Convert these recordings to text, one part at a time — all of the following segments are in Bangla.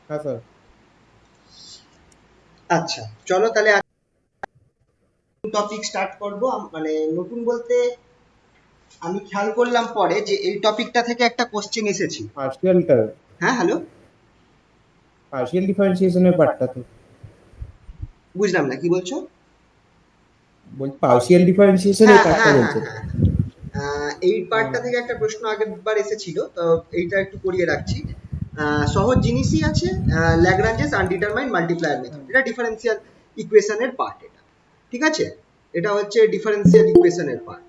हाँ सर। আচ্ছা, চলো তাহলে টপিক স্টার্ট করব। মানে নতুন বলতে আমি খেয়াল করলাম পরে যে এই টপিকটা থেকে একটা কোশ্চেন এসেছিল। Partial term. হ্যাঁ, হ্যালো, পার্শিয়াল ডিফারেন্সিয়েশনের পার্টটা তো। বুঝলাম না কি বলছো। বলছি পার্শিয়াল ডিফারেন্সিয়েশনের হ্যাঁ পার্টটা হ্যাঁ হ্যাঁ বলছেন। হ্যাঁ, এই পার্টটা হুম। থেকে একটা প্রশ্ন আগের বার এসেছিল, তো এইটা একটু করিয়ে রাখছি। সহজ জিনিসই আছে, ল্যাগ্রাঞ্জেস আনডিটারমাইন্ড মাল্টিপ্লায়ার মেথড, এটা ডিফারেন্সিয়াল ইকুয়েশনের পার্ট এটা। ঠিক আছে, এটা হচ্ছে ডিফারেন্সিয়াল ইকুয়েশনের পার্ট।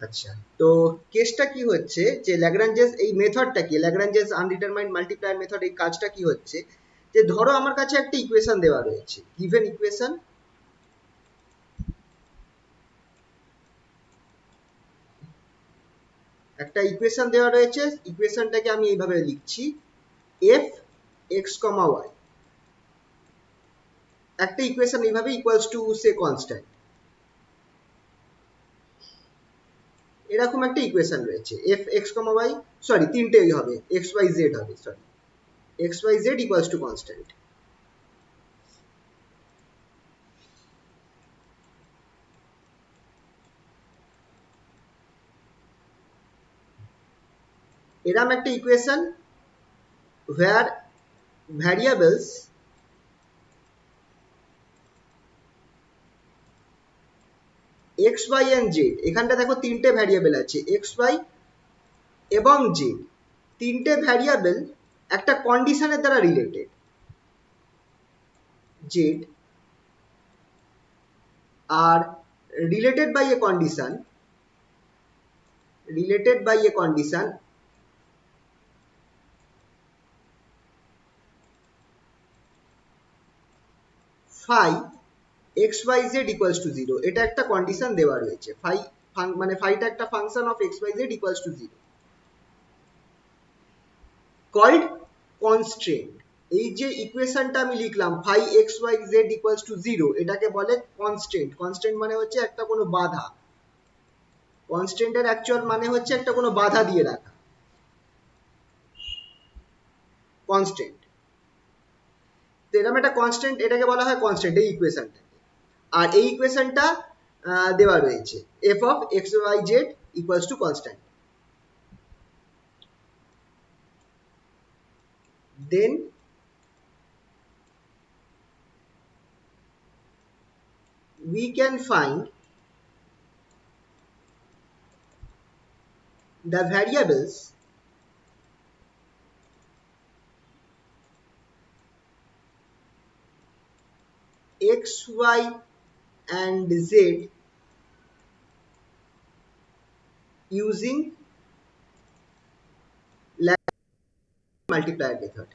আচ্ছা, তো কেসটা কি হচ্ছে যে ল্যাগ্রাঞ্জেস এই মেথডটা কি, ল্যাগ্রাঞ্জেস আনডিটারমাইন্ড মাল্টিপ্লায়ার মেথড, এই কাজটা কি হচ্ছে যে ধরো আমার কাছে একটা ইকুয়েশন দেওয়া রয়েছে, গিভেন ইকুয়েশন। একটা ইকুয়েশন দেওয়া রয়েছে, ইকুয়েশনটাকে আমি এইভাবে লিখছি, এফ এক্স কমা ওয়াই। একটা ইকুয়েশন এইভাবে ইকুয়ালস টু সে কনস্ট্যান্ট, এরকম একটা ইকুয়েশন রয়েছে, F x comma Y, sorry তিনটেই হবে, এক্স ওয়াই জেড হবে, sorry, X Y Z equals to constant. এরকম একটা equation where variables X Y and Z, এখানটা দেখো তিনটে ভ্যারিয়েবল আছে, এক্স ওয়াই এবং জেড, তিনটে ভ্যারিয়েবল একটা কন্ডিশনের দ্বারা রিলেটেড, জেড আর related by a condition, related by a condition phi x Y Z equals to zero, এটা একটা কন্ডিশন দেওয়া রয়েছে, ফাই মানে ফাইটা একটা function of x Y Z equals to zero, called constraint. এই যে ইকুয়েশনটা আমি লিখলাম phi x Y Z equals to zero, এটাকে বলে কনস্ট্রেন্ট। কনস্ট্রেন্ট মানে হচ্ছে একটা কোনো বাধা, কনস্ট্রেন্টের অ্যাকচুয়াল মানে হচ্ছে একটা কোনো বাধা দিয়ে রাখা, কনস্ট্রেন্ট। তো এরকম একটা কনস্ট্রেন্ট, এটাকে বলা হয় কনস্ট্রেন্ট এই ইকুয়েশনটাকে। আর এই ইকুয়েশনটা দেওয়া রয়েছে F of x Y Z equals to constant. Then we can find the variables x, y and z using multiplier method.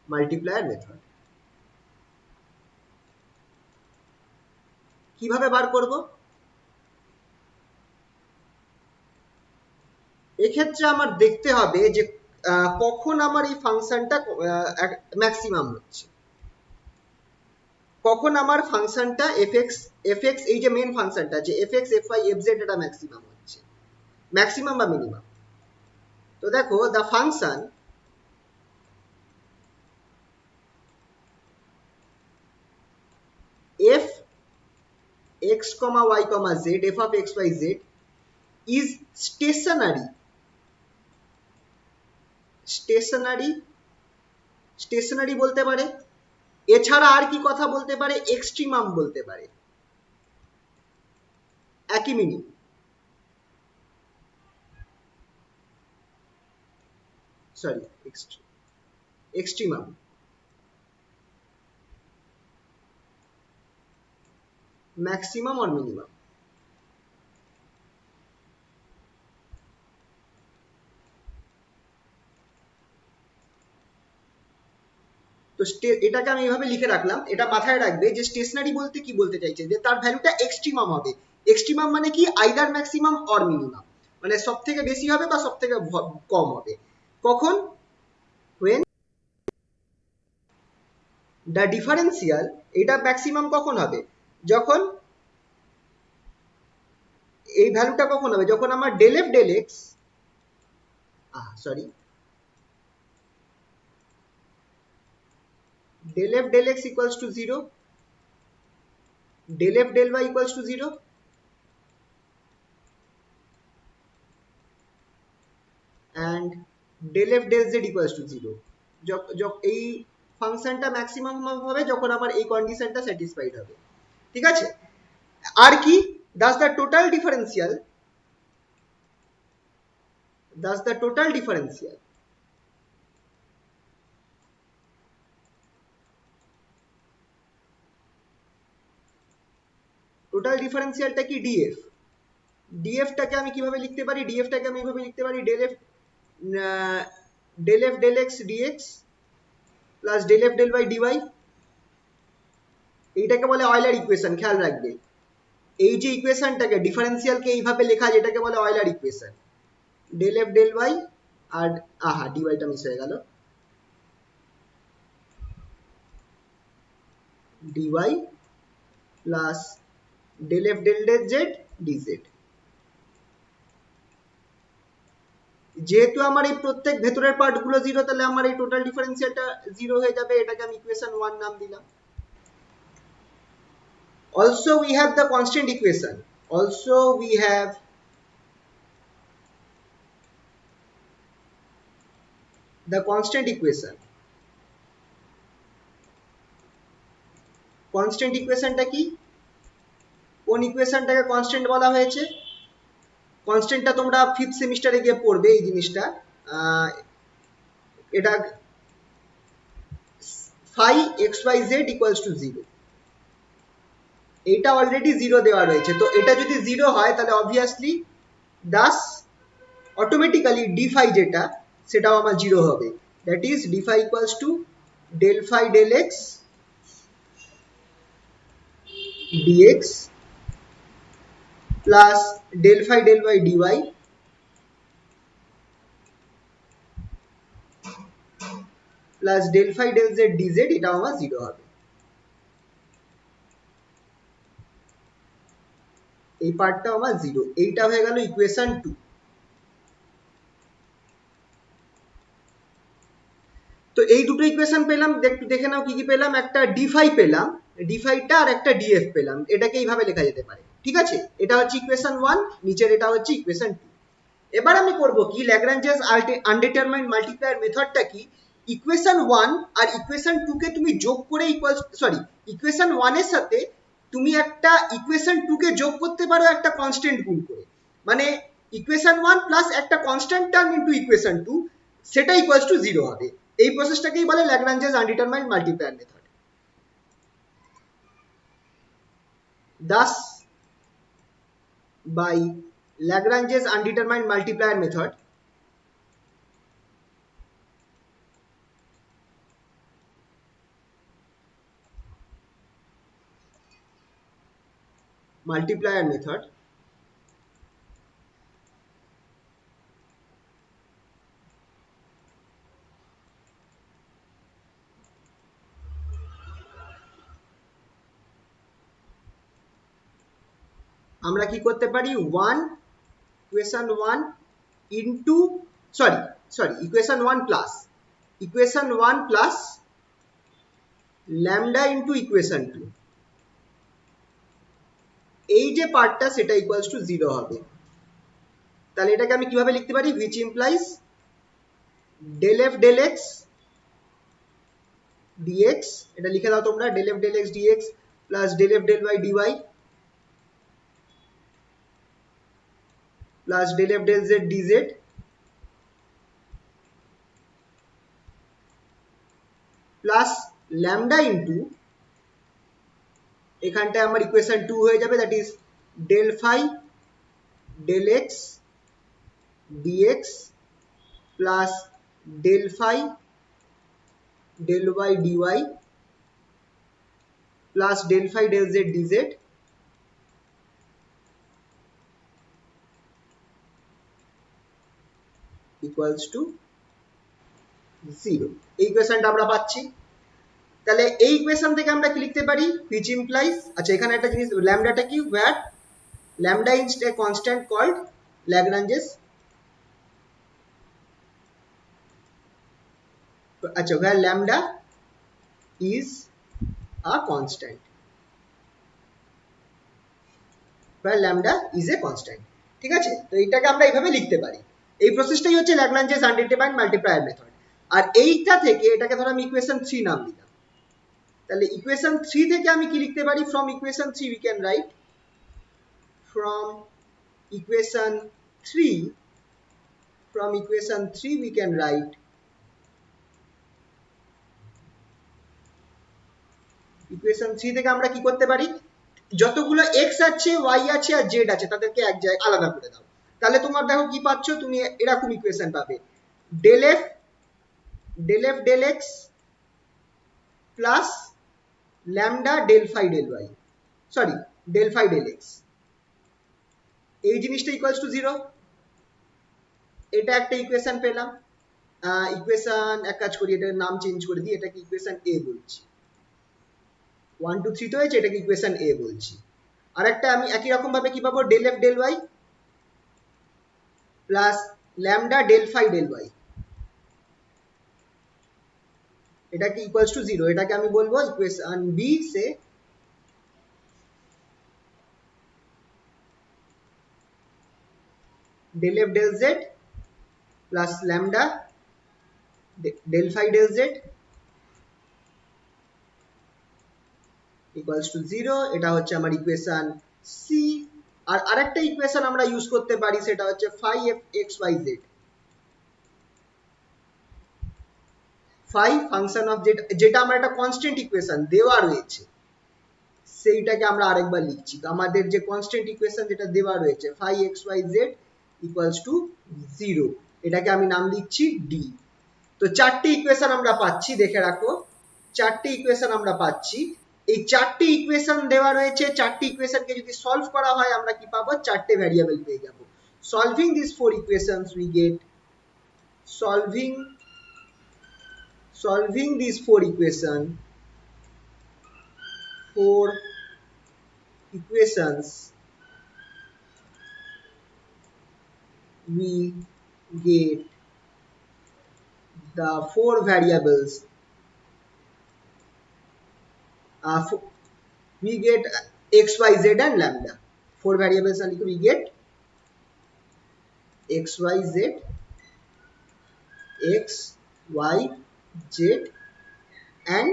Multiplier method কিভাবে বার করব? এক্ষেত্রে আমার দেখতে হবে যে কখন আমার এই ফাংশনটা ম্যাক্সিমাম হচ্ছে, কখন আমার ফাংশনটা এফ এক্স এই যে মেন ফাংশনটা যে f x f y f z এটা ম্যাক্সিমাম হচ্ছে, ম্যাক্সিমাম বা মিনিমাম। তো দেখো the function f x comma y comma z, f of x Y z is stationary, stationary, stationary বলতে পারে, এছাড়া আর কি কথা বলতে পারে, এক্সট্রিমাম বলতে পারে, একই মিনিং, সরি এক্সট্রিমাম। ম্যাক্সিমাম আর মিনিমাম। তো তো এটাকে আমি এইভাবে লিখে রাখলাম, এটা মাথায় রাখবে যে স্টেশনারি বলতে কি বলতে চাইছে, যে তার ভ্যালুটা এক্সট্রিমাম হবে। এক্সট্রিমাম মানে কি, আইদার ম্যাক্সিমাম অর মিনিমাম, মানে সব থেকে বেশি হবে বা সব থেকে কম হবে। কখন? when the differential, এটা ম্যাক্সিমাম কখন হবে, যখন এই ভ্যালুটা কখন হবে, যখন আমার del F del x sorry del f del x equals to 0, del f del y equals to 0, and del f del z equals to 0। এই ফাংশনটা ম্যাক্সিমাম হবে যখন আমার এই কন্ডিশনটা স্যাটিসফাইড হবে। ঠিক আছে, আর কি, thus the total differential total ডিফারেন্সিয়ালটা কি, ডিএফ। ডিএফটাকে আমি কিভাবে লিখতে পারি, ডিএফটাকে আমি এভাবে লিখতে পারি, del f del x dx plus del f del y dy। এইটাকে বলে অয়লার ইকুয়েশন, খেয়াল রাখবে। এই যে ইকুয়েশনটাকে, ডিফারেন্সিয়ালকে এইভাবে লেখা যায়, এটাকে বলে Euler equation. del f del y আর ডিওয়াইটা মিস হয়ে গেল, dy plus del f del z dz। যেহেতু আমার এই প্রত্যেক ভেতরের পার্টগুলো জিরো, তাহলে আমার এই টোটাল ডিফারেন্সিয়ালটা জিরো হয়ে যাবে, এটাকে আমি ইকুয়েশন 1 নাম দিলাম। Also we have the constant equation, also we have the constant equation। Constant ইকুয়েশনটা কি, কোন ইকুয়েশনটাকে কনস্ট্যান্ট বলা হয়েছে, কনস্ট্যান্টটা তোমরা 5th সেমিস্টারে গিয়ে পড়বে এই জিনিসটা। এটা phi xyz equals to 0, এটা অলরেডি 0 দেওয়া রয়েছে, তো এটা যদি 0 হয় তাহলে obviously thus automatically d phi যেটা, সেটাও আমার 0 হবে। That is d phi equals to del phi del x dx plus del phi del y dy plus del phi del z dz, এটাও আমার 0 হবে। এই পার্টটা আমার 0, এইটা হয়ে গেল ইকুয়েশন 2। তো এই দুটো ইকুয়েশন পেলাম, দেখে নাও কি কি পেলাম, একটা ডিফাই পেলাম, ডিফাইটা, আর একটা ডিএফ পেলাম। এটাকে এইভাবে লেখা যেতে পারে। ঠিক আছে, এটা হচ্ছে ইকুয়েশন 1, নিচের এটা হচ্ছে ইকুয়েশন 2। এবার আমি করব কি, ল্যাগ্রাঞ্জেস আনডিটারমাইন্ড মাল্টিপ্লায়ার মেথডটা কি, ইকুয়েশন 1 আর ইকুয়েশন 2 কে তুমি যোগ করে ইকুয়েশন 1 এর সাথে তুমি একটা ইকুয়েশন 2 কে যোগ করতে পারো একটা কনস্ট্যান্ট গুণ করে, মানে ইকুয়েশন 1 প্লাস একটা কনস্ট্যান্ট টার্ম ইনটু ইকুয়েশন 2, সেটা ইকুয়ালস টু 0 হবে। এই প্রসেসটাকেই বলে Lagrange's আনডিটারমাইন্ড multiplier method. Thus by Lagrange's undetermined multiplier method, আমরা কি করতে পারি, equation 1 into equation 1 plus lambda into equation 2, এই যে পার্টটা সেটা ইকুয়ালস টু 0 হবে। তাহলে এটাকে আমি কিভাবে লিখতে পারি, which implies del f del x dx, এটা লিখে দাও তোমরা, del f del x dx plus del f del y dy plus del f del z dz plus lambda into, এখানটায় আমার ইকুয়েশন 2 হয়ে যাবে, that is del phi del x dx plus del phi del y dy plus del phi del z dz equals to 0। এই ইকুয়েশনটা আমরা পাচ্ছি। তাহলে এই ইকুয়েশন থেকে আমরা কি লিখতে পারি, which implies, আচ্ছা এখানে একটা জিনিস, ল্যামডাটা কি, where lambda is a constant called Lagrange's, আচ্ছা where lambda is a constant, where lambda is a constant, ঠিক আছে। তো এইটাকে আমরা এইভাবে লিখতে পারি। এই প্রসেসটাই হচ্ছে ল্যাগ্রাঞ্জেস আনডিটারমাইন্ড মাল্টিপ্লায়ার মেথড। আর এইটা থেকে এটাকে ধর আমি ইকুয়েশন 3 নাম দিলাম, তাহলে ইকুয়েশন 3 থেকে আমি কি লিখতে পারি, from equation 3 we can write, from equation 3 from equation 3 we can write equation 3 থেকে আমরা কি করতে পারি, যতগুলো x আছে y আছে আর z আছে তাদেরকে এক জায়গায় আলাদা করে দাও, তাহলে তোমার দেখো কি পাচ্ছ, তুমি এরকম ইকুয়েশন পাবে, del f del x plus lambda del phi del y, sorry del phi del x, এই জিনিসটা ইকুয়ালস টু 0। এটা একটা ইকুয়েশন পেলাম। ইকুয়েশন এক কাজ করি, এটার নাম চেঞ্জ করে দিই, এটাকে ইকুয়েশন a বলছি। 1 2 3 তো হয়েছে, এটাকে ইকুয়েশন a বলছি। আর একটা আমি একই রকম ভাবে কি পাবো, del f del y plus lambda del phi del y, এটাকে ইকুয়ালস টু 0। এটাকে আমি বলবো equation b say del f del z plus lambda del phi del z equals to 0। এটা হচ্ছে আমার ইকুয়েশন c। আর আরেকটা ইকুয়েশন আমরা ইউজ করতে পারি, সেটা হচ্ছে phi f x y z, phi function of যেটা আমার একটা কনস্ট্যান্ট ইকুয়েশন দেওয়া রয়েছে, সেইটাকে আমরা আরেকবার লিখছি। আমাদের যে কনস্ট্যান্ট ইকুয়েশন যেটা দেওয়া রয়েছে phi x y z equals to 0, এটাকে আমি নাম দিচ্ছি d। তো চারটি ইকুয়েশন আমরা পাচ্ছি, দেখে রাখো চারটি ইকুয়েশন আমরা পাচ্ছি। এই চারটি ইকুয়েশন দেওয়া রয়েছে, চারটি ইকুয়েশনকে যদি সলভ করা হয় আমরা কি পাবো, চারটে ভ্যারিয়েবল পেয়ে যাব। Solving this four equations we get, solving these four equations we get the four variables, we get x y z and lambda, four variables and we get x y z, x y z and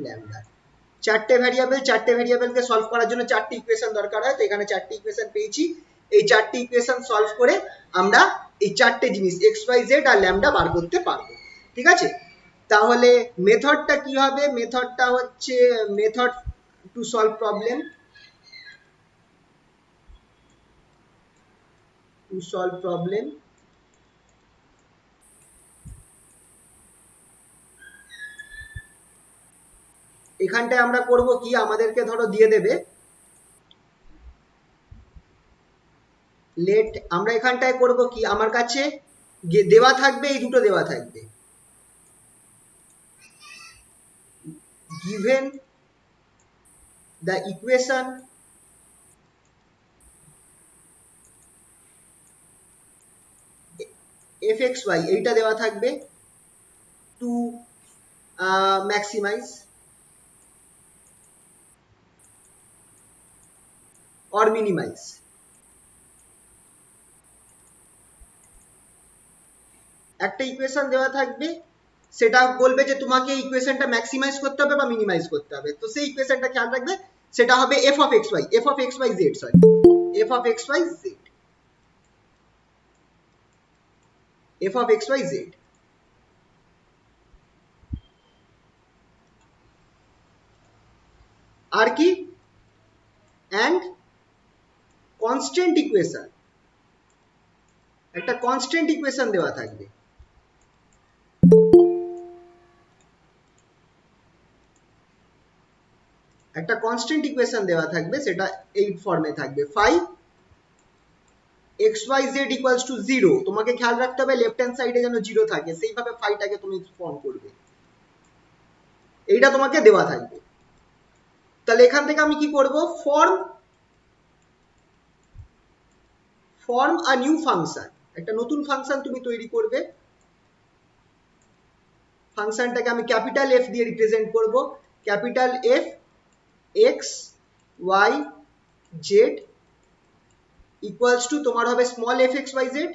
lambda, চারটে ভ্যারিয়েবলকে সলভ করার জন্য চারটি ইকুয়েশন দরকার হয়। তো এখানে চারটি ইকুয়েশন পেয়েছি, এই চারটি ইকুয়েশন সলভ করে আমরা এই চারটে জিনিস x y z আর ল্যামডা বার করতে পারবো, ঠিক আছে। তাহলে মেথডটা কি হবে, মেথডটা হচ্ছে মেথড টু সলভ প্রবলেম, এখানটায় আমরা করব কি, আমাদেরকে ধরো দিয়ে দেবে লেট, আমরা এখানটায় করব কি, আমার কাছে দেওয়া থাকবে, এই দুটো দেওয়া থাকবে, given the equation fxy, এইটা দেওয়া থাকবে, টু ম্যাক্সিমাইজ or minimize, একটা ইকুয়েশন দেওয়া থাকবে, সেটা বলবে যে তোমাকে ইকুয়েশনটা ম্যাক্সিমাইজ করতে হবে বা মিনিমাইজ করতে হবে। তো সেই ইকুয়েশনটা খেয়াল রাখবে, সেটা হবে f of xy, f of xy z, sorry f of xy z, f of xy z। আর কি, and constant ইকুয়েশন, একটা কনস্ট্যান্ট ইকুয়েশন দেওয়া থাকবে, একটা কনস্ট্যান্ট ইকুয়েশন দেওয়া থাকবে, সেটা এই ফর্মে থাকবে ফাই xyz ইকুয়ালস টু 0। তোমাকে খেয়াল রাখতে হবে লেফট হ্যান্ড সাইডে যেন 0 থাকে, সেইভাবে ফাইটাকে তুমি ফর্ম করবে, এইটা তোমাকে দেওয়া থাকবে। তাহলে এখান থেকে আমি কি করব, ফর্ম আ নিউ ফাংশন, একটা নতুন ফাংশন তুমি তৈরি করবে। ফাংশনটাকে আমি ক্যাপিটাল এফ দিয়ে রিপ্রেজেন্ট করব, capital F x Y Z equals to তোমার হবে small f x Y z,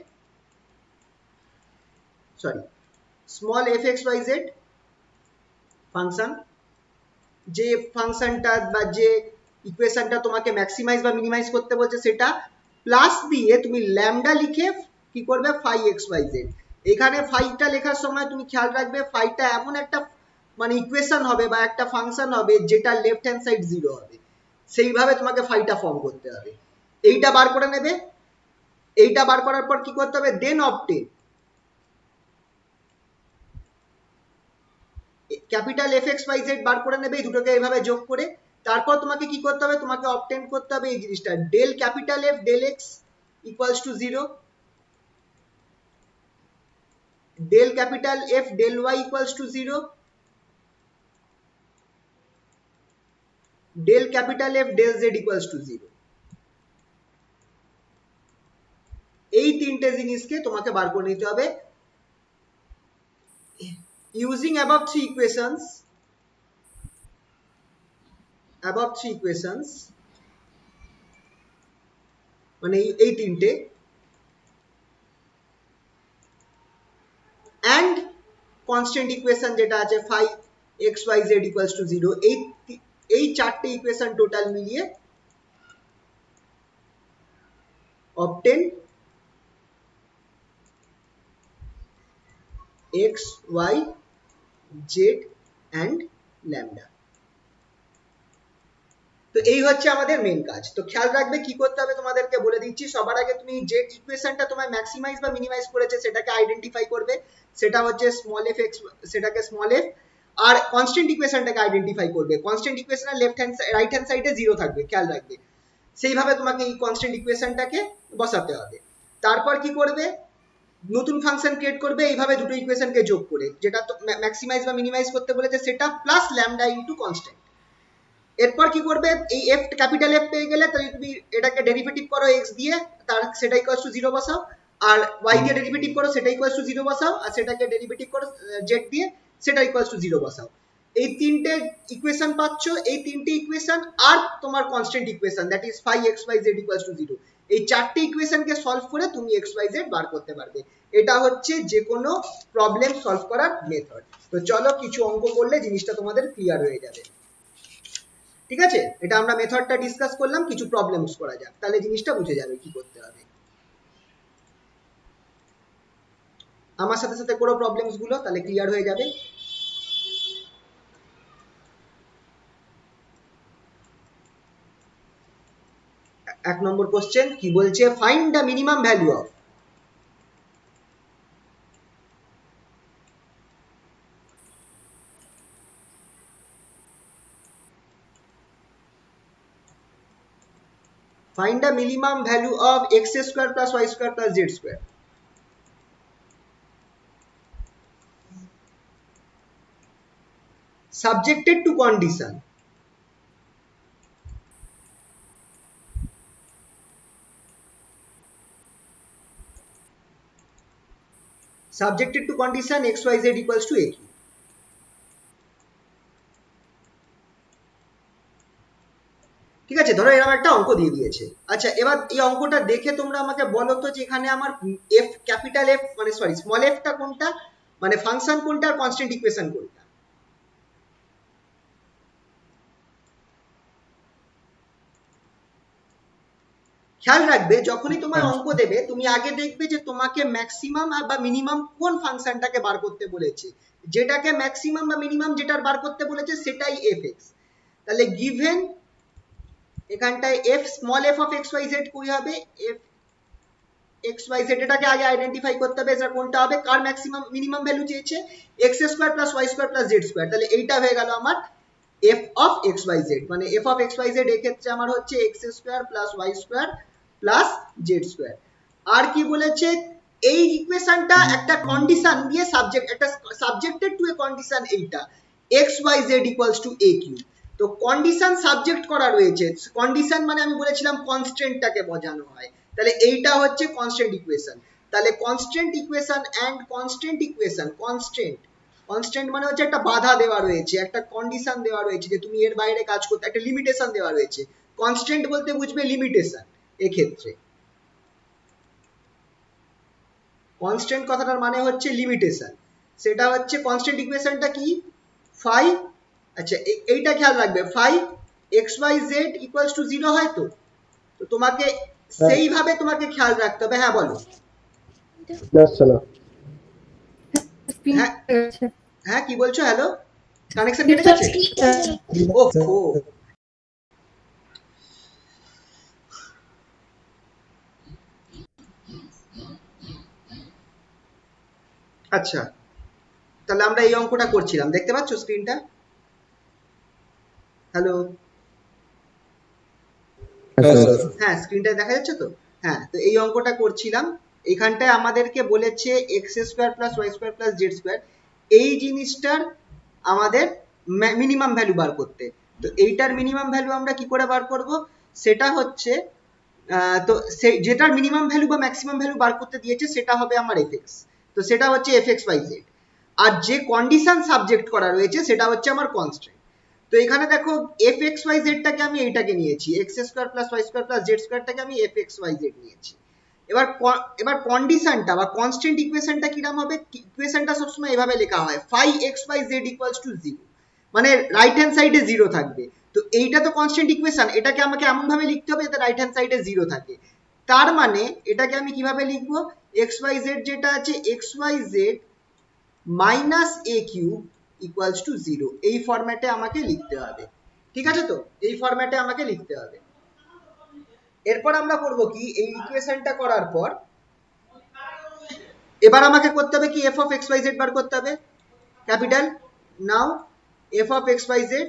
sorry small f x Y z function. যে ফাংশনটা বা যে ইকুয়েশনটা তোমাকে ম্যাক্সিমাইজ বা মিনিমাইজ করতে বলছে সেটা, প্লাস দিয়ে তুমি ল্যামডা লিখে কি করবে ফাই এক্স ওয়াই জেড। এখানে ফাইটা লেখার সময় তুমি খেয়াল রাখবে ফাইটা এমন একটা মানে ইকুয়েশন হবে বা একটা ফাংশন হবে যেটা লেফট হ্যান্ড সাইড 0 হবে, সেইভাবে তোমাকে ফাইটা ফর্ম করতে হবে। এইটা বার করে নেবে, এইটা বার করার পর কি করতে হবে, then obtain capital F x Y Z বার করে নেবে, এই দুটোকে এইভাবে যোগ করে। তারপর তোমাকে কি করতে হবে, তোমাকে অবটেন করতে হবে এই জিনিসটা, del capital F del x equals to 0, del capital F del y equals to 0, del capital F del z equals to 0। এই তিনটে জিনিসকে তোমাকে বার করে নিতে হবে ইউজিং above three equations, মানে এই তিনটে, and constant equation যেটা আছে phi x y z equals to 0, এই চারটে ইকুয়েশন টোটাল মিলিয়ে obtain x y z and lambda। তো এই হচ্ছে আমাদের মেন কাজ। তো খেয়াল রাখবে কি করতে হবে তোমাদেরকে বলে দিচ্ছি। সবার আগে তুমি যে ইকুয়েশনটা তোমায় ম্যাক্সিমাইজ বা মিনিমাইজ করেছে সেটাকে আইডেন্টিফাই করবে, সেটা হচ্ছে স্মল এফ এক্স, সেটাকে স্মল এফ। আর কনস্ট্যান্ট ইকুয়েশনটাকে আইডেন্টিফাই করবে, কনস্ট্যান্ট ইকুয়েশনের লেফট হ্যান্ড রাইট হ্যান্ড সাইডে 0 থাকবে, খেয়াল রাখবে। সেইভাবে তোমাকে এই কনস্ট্যান্ট ইকুয়েশনটাকে বসাতে হবে। তারপর কি করবে, নতুন ফাংশন ক্রিয়েট করবে এইভাবে দুটো ইকুয়েশনকে যোগ করে, যেটা ম্যাক্সিমাইজ বা মিনিমাইজ করতে বলেছে সেটা, প্লাস ল্যামডা ইনটু কনস্ট্যান্ট। এরপর কি করবে, এই এফ ক্যাপিটাল এফ পেয়ে গেলে তাহলে তুমি এটাকে ডেরিভেটিভ করো এক্স দিয়ে, তার সেটা ইকুয়ালস টু 0 বসাও, আর ওয়াই দিয়ে ডেরিভেটিভ করো সেটা ইকুয়ালস টু 0 বসাও, আর সেটাকে ডেরিভেটিভ করো জেড দিয়ে, সেটা ইকুয়ালস টু 0 বসাও। এই তিনটে ইকুয়েশন পাচ্ছ, এই তিনটে ইকুয়েশন আর তোমার constant equation that is phi x Y Z equals to 0, এই চারটে ইকুয়েশনকে সলভ করে তুমি এক্স ওয়াই জেড বার করতে পারবে। এটা হচ্ছে যে কোনো প্রবলেম সলভ করার মেথড। তো চলো কিছু অঙ্ক করলে জিনিসটা তোমাদের ক্লিয়ার হয়ে যাবে। ঠিক আছে, এটা আমরা মেথডটা ডিসকাস করলাম, কিছু প্রবলেমস করা যাক, তাহলে জিনিসটা বুঝে যাবে কি করতে হবে। আমার সাথে সাথে করো প্রবলেমস গুলো, তাহলে ক্লিয়ার হয়ে যাবে। এক নম্বর কোশ্চেন কি বলছে, find the minimum value of find the minimum value of x square plus y square plus z square। Subjected to condition, subjected to condition x y z equals to a q। ঠিক আছে, ধরো এরকম একটা অঙ্ক দিয়ে দিয়েছে। আচ্ছা, এবার এই অঙ্কটা দেখে তোমরা আমাকে বলো তো যে এখানে আমার এফ ক্যাপিটাল এফ মানে সরি স্মল এফটা কোনটা, মানে ফাংশন কোনটা আর কনস্ট্যান্ট ইকুয়েশন কোনটা। খেয়াল রাখবে যখনই তোমার অঙ্ক দেবে তুমি আগে দেখবে যে তোমাকে ম্যাক্সিমাম বা মিনিমাম কোন ফাংশনটাকে বার করতে বলেছে, যেটাকে ম্যাক্সিমাম বা মিনিমাম যেটার বার করতে বলেছে সেটাই এফ এক্স। তাহলে গিভেন এখানটায় f small f of x Y z কই হবে, এফ এক্স ওয়াই জেড, এটাকে আগে আইডেন্টিফাই করতে হবে এটা কোনটা হবে, কার ম্যাক্সিমাম মিনিমাম ভ্যালু চেয়েছে, X square plus Y square plus Z square. তাহলে এইটা হয়ে গেল আমার F of x Y Z, মানে F of x Y Z এক্ষেত্রে আমার হচ্ছে X square plus Y square plus Z square. আর কি বলেছে, এই ইকুয়েশনটা একটা কন্ডিশন দিয়ে সাবজেক্ট, একটা সাবজেক্টেড টু এ কন্ডিশন, এইটা X Y Z equals to a cube. তো কন্ডিশন সাবজেক্ট করা রয়েছে, কন্ডিশন মানে আমি বলেছিলাম কনস্ট্যান্টটাকে বোঝানো হয়, তাহলে এইটা হচ্ছে কনস্ট্যান্ট ইকুয়েশন। তাহলে constant equation and constant equation, constant, constant মানে হচ্ছে একটা বাধা দেওয়া রয়েছে, একটা কন্ডিশন দেওয়া রয়েছে যে তুমি এর বাইরে কাজ করতে, একটা লিমিটেশন দেওয়া রয়েছে। কনস্ট্যান্ট বলতে বুঝবে লিমিটেশন। এক্ষেত্রে কনস্ট্যান্ট কথাটার মানে হচ্ছে লিমিটেশন, সেটা হচ্ছে কনস্ট্যান্ট ইকুয়েশনটা কি, ফাই, আচ্ছা এইটা খেয়াল রাখবে, phi x Y Z equals to zero হয় তো, তো তোমাকে সেইভাবে তোমাকে খেয়াল রাখতে হবে। হ্যাঁ বলো। হ্যাঁ হ্যাঁ কি বলছো, হ্যালো, কানেকশন কেটে গেছে? ওহো, আচ্ছা তাহলে আমরা এই অঙ্কটা করছিলাম, দেখতে পাচ্ছ স্ক্রিনটা? হ্যালো, হ্যাঁ স্ক্রিনটা দেখা যাচ্ছে তো? হ্যাঁ, তো এই অঙ্কটা করছিলাম, এখানটায় আমাদেরকে বলেছে x square plus Y square plus Z square, এই জিনিসটার আমাদের মিনিমাম ভ্যালু বার করতে। তো এইটার মিনিমাম ভ্যালু আমরা কি করে বার করব, সেটা হচ্ছে তো যেটার মিনিমাম ভ্যালু বা ম্যাক্সিমাম ভ্যালু বার করতে দিয়েছে সেটা হবে আমার এফএক্স, তো সেটা হচ্ছে এফ এক্স ওয়াই জেড। আর যে কন্ডিশন সাবজেক্ট করা রয়েছে সেটা হচ্ছে আমার কনস্ট্যান্ট। তো এখানে দেখো এফ এক্স ওয়াই জেডটাকে আমি এইটাকে নিয়েছি, X square plus Y square plus Z স্কোয়ারটাকে আমি এফ এক্স ওয়াই জেড নিয়েছি। এবার এবার কন্ডিশনটা বা কনস্ট্যান্ট ইকুয়েশনটা কিরকম হবে, ইকুয়েশনটা সবসময় এভাবে লেখা হয়, phi x Y Z equals to zero, মানে রাইট হ্যান্ড সাইডে জিরো থাকবে। তো এইটা তো কনস্ট্যান্ট ইকুয়েশন, এটাকে আমাকে এমন ভাবে লিখতে হবে যাতে রাইট হ্যান্ড সাইডে জিরো থাকে। তার মানে এটাকে আমি কিভাবে লিখবো, এক্স ওয়াই জেড যেটা আছে x Y Z minus A cube equals to zero, এই ফরম্যাটে আমাকে লিখতে হবে। ঠিক আছে, তো এই ফরম্যাটে আমাকে লিখতে হবে। এরপর আমরা করব কি, এই ইকুয়েশনটা করার পর এবার আমাকে করতে হবে কি, F of x Y Z বার করতে হবে, capital. Now F of x Y Z,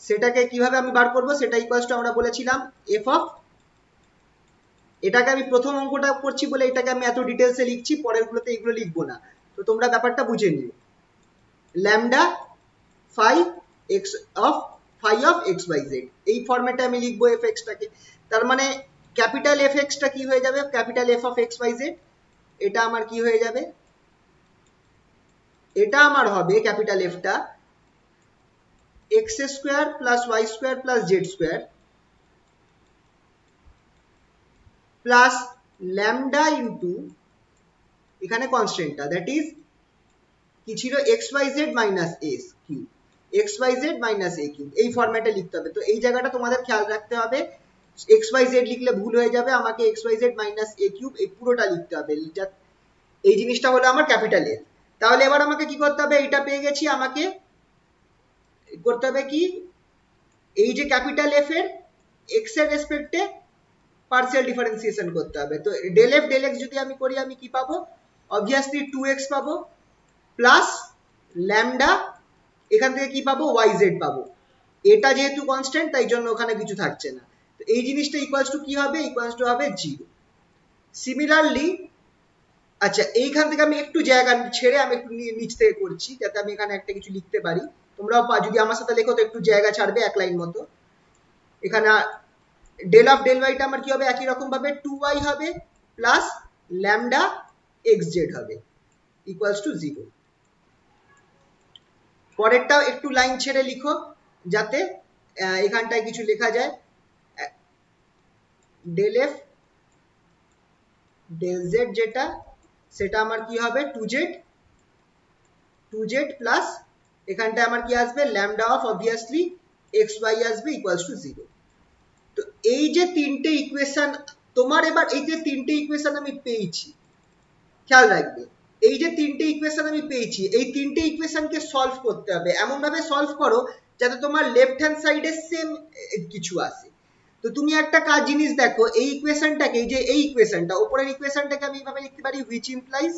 সেটাকে কিভাবে আমি বার করব, সেটা ইকুয়ালস টু আমরা বলেছিলাম এফ অফ, এটাকে আমি প্রথম অঙ্কটা করছি বলে এটাকে আমি এত ডিটেলসে লিখছি, পরের গুলোতে এগুলো লিখবো না, তো তোমরা ব্যাপারটা বুঝে নিও। Lambda phi x of, phi of x Y z, এই ফরম্যাটে আমি লিখবো এফ এক্সটাকে। তার মানে ক্যাপিটাল এফ এক্সটা কি হয়ে যাবে, capital F of x Y Z, এটা আমার কি হয়ে যাবে, এটা আমার হবে ক্যাপিটাল এফটা X square plus Y square plus Z square plus lambda into, এখানে কনস্ট্যান্টটা দ্যাট ইজ কি ছিল, X Y Z minus S cube, X Y Z minus এ কিউব, এই ফরম্যাটে লিখতে হবে। তো এই জায়গাটা তোমাদের খেয়াল রাখতে হবে, এক্স ওয়াই জেড লিখলে ভুল হয়ে যাবে, আমাকে এক্স ওয়াই জেড মাইনাস এ কিউব এই পুরোটা লিখতে হবে, এই জিনিসটা হলো আমার ক্যাপিটাল এফ। তাহলে এবার আমাকে কি করতে হবে, এইটা পেয়ে গেছি, আমাকে করতে হবে কি, এই যে ক্যাপিটাল এফ এর এক্স এর রেসপেক্টে পার্সিয়াল ডিফারেন্সিয়েশন করতে হবে। তো ডেল এফ ডেল এক্স যদি আমি করি, আমি কি পাবো, অবভিয়াসলি 2x পাবো প্লাস ল্যামডা, এখান থেকে কি পাবো, ওয়াই জেড পাবো, এটা যেহেতু কনস্ট্যান্ট তাই জন্য ওখানে কিছু থাকছে না, তো এই জিনিসটা ইকুয়ালস টু কি হবে, ইকুয়ালস টু হবে 0। সিমিলারলি, আচ্ছা এইখান থেকে আমি একটু জায়গা ছেড়ে আমি একটু নিচ থেকে করছি যাতে আমি এখানে একটা কিছু লিখতে পারি, তোমরাও যদি আমার সাথে লেখো তো একটু জায়গা ছাড়বে, এক লাইন মতো। এখানে ডেল অফ ডেল ওয়াইটা আমার কি হবে, একই রকম ভাবে 2y হবে প্লাস ল্যামডা এক্স জেড হবে ইকুয়ালস টু 0। পরেরটাও একটু লাইন ছেড়ে লিখো যাতে এখানটায় কিছু লেখা যায়, ডেল এফ ডেল জেড যেটা, সেটা আমার কি হবে 2z প্লাস এখানটায় আমার কি আসবে, lambda of obviously x y আসবে ইকুয়ালস টু 0। তো এই যে তিনটে ইকুয়েশন তোমার, এবার এই যে তিনটে ইকুয়েশন আমি পেয়েছি, খেয়াল রাখবে, এই যে তিনটে ইকুয়েশন আমি পেয়েছি, এই তিনটে ইকুয়েশনকে সলভ করতে হবে, এমন ভাবে সলভ করো যাতে তোমার লেফট হ্যান্ড সাইডে সেম কিছু আসে। তো তুমি একটা কাজ জিনিস দেখো, এই ইকুয়েশনটাকে, এই যে এই ইকুয়েশনটা, উপরের ইকুয়েশনটাকে আমি এইভাবে লিখতে পারি, which implies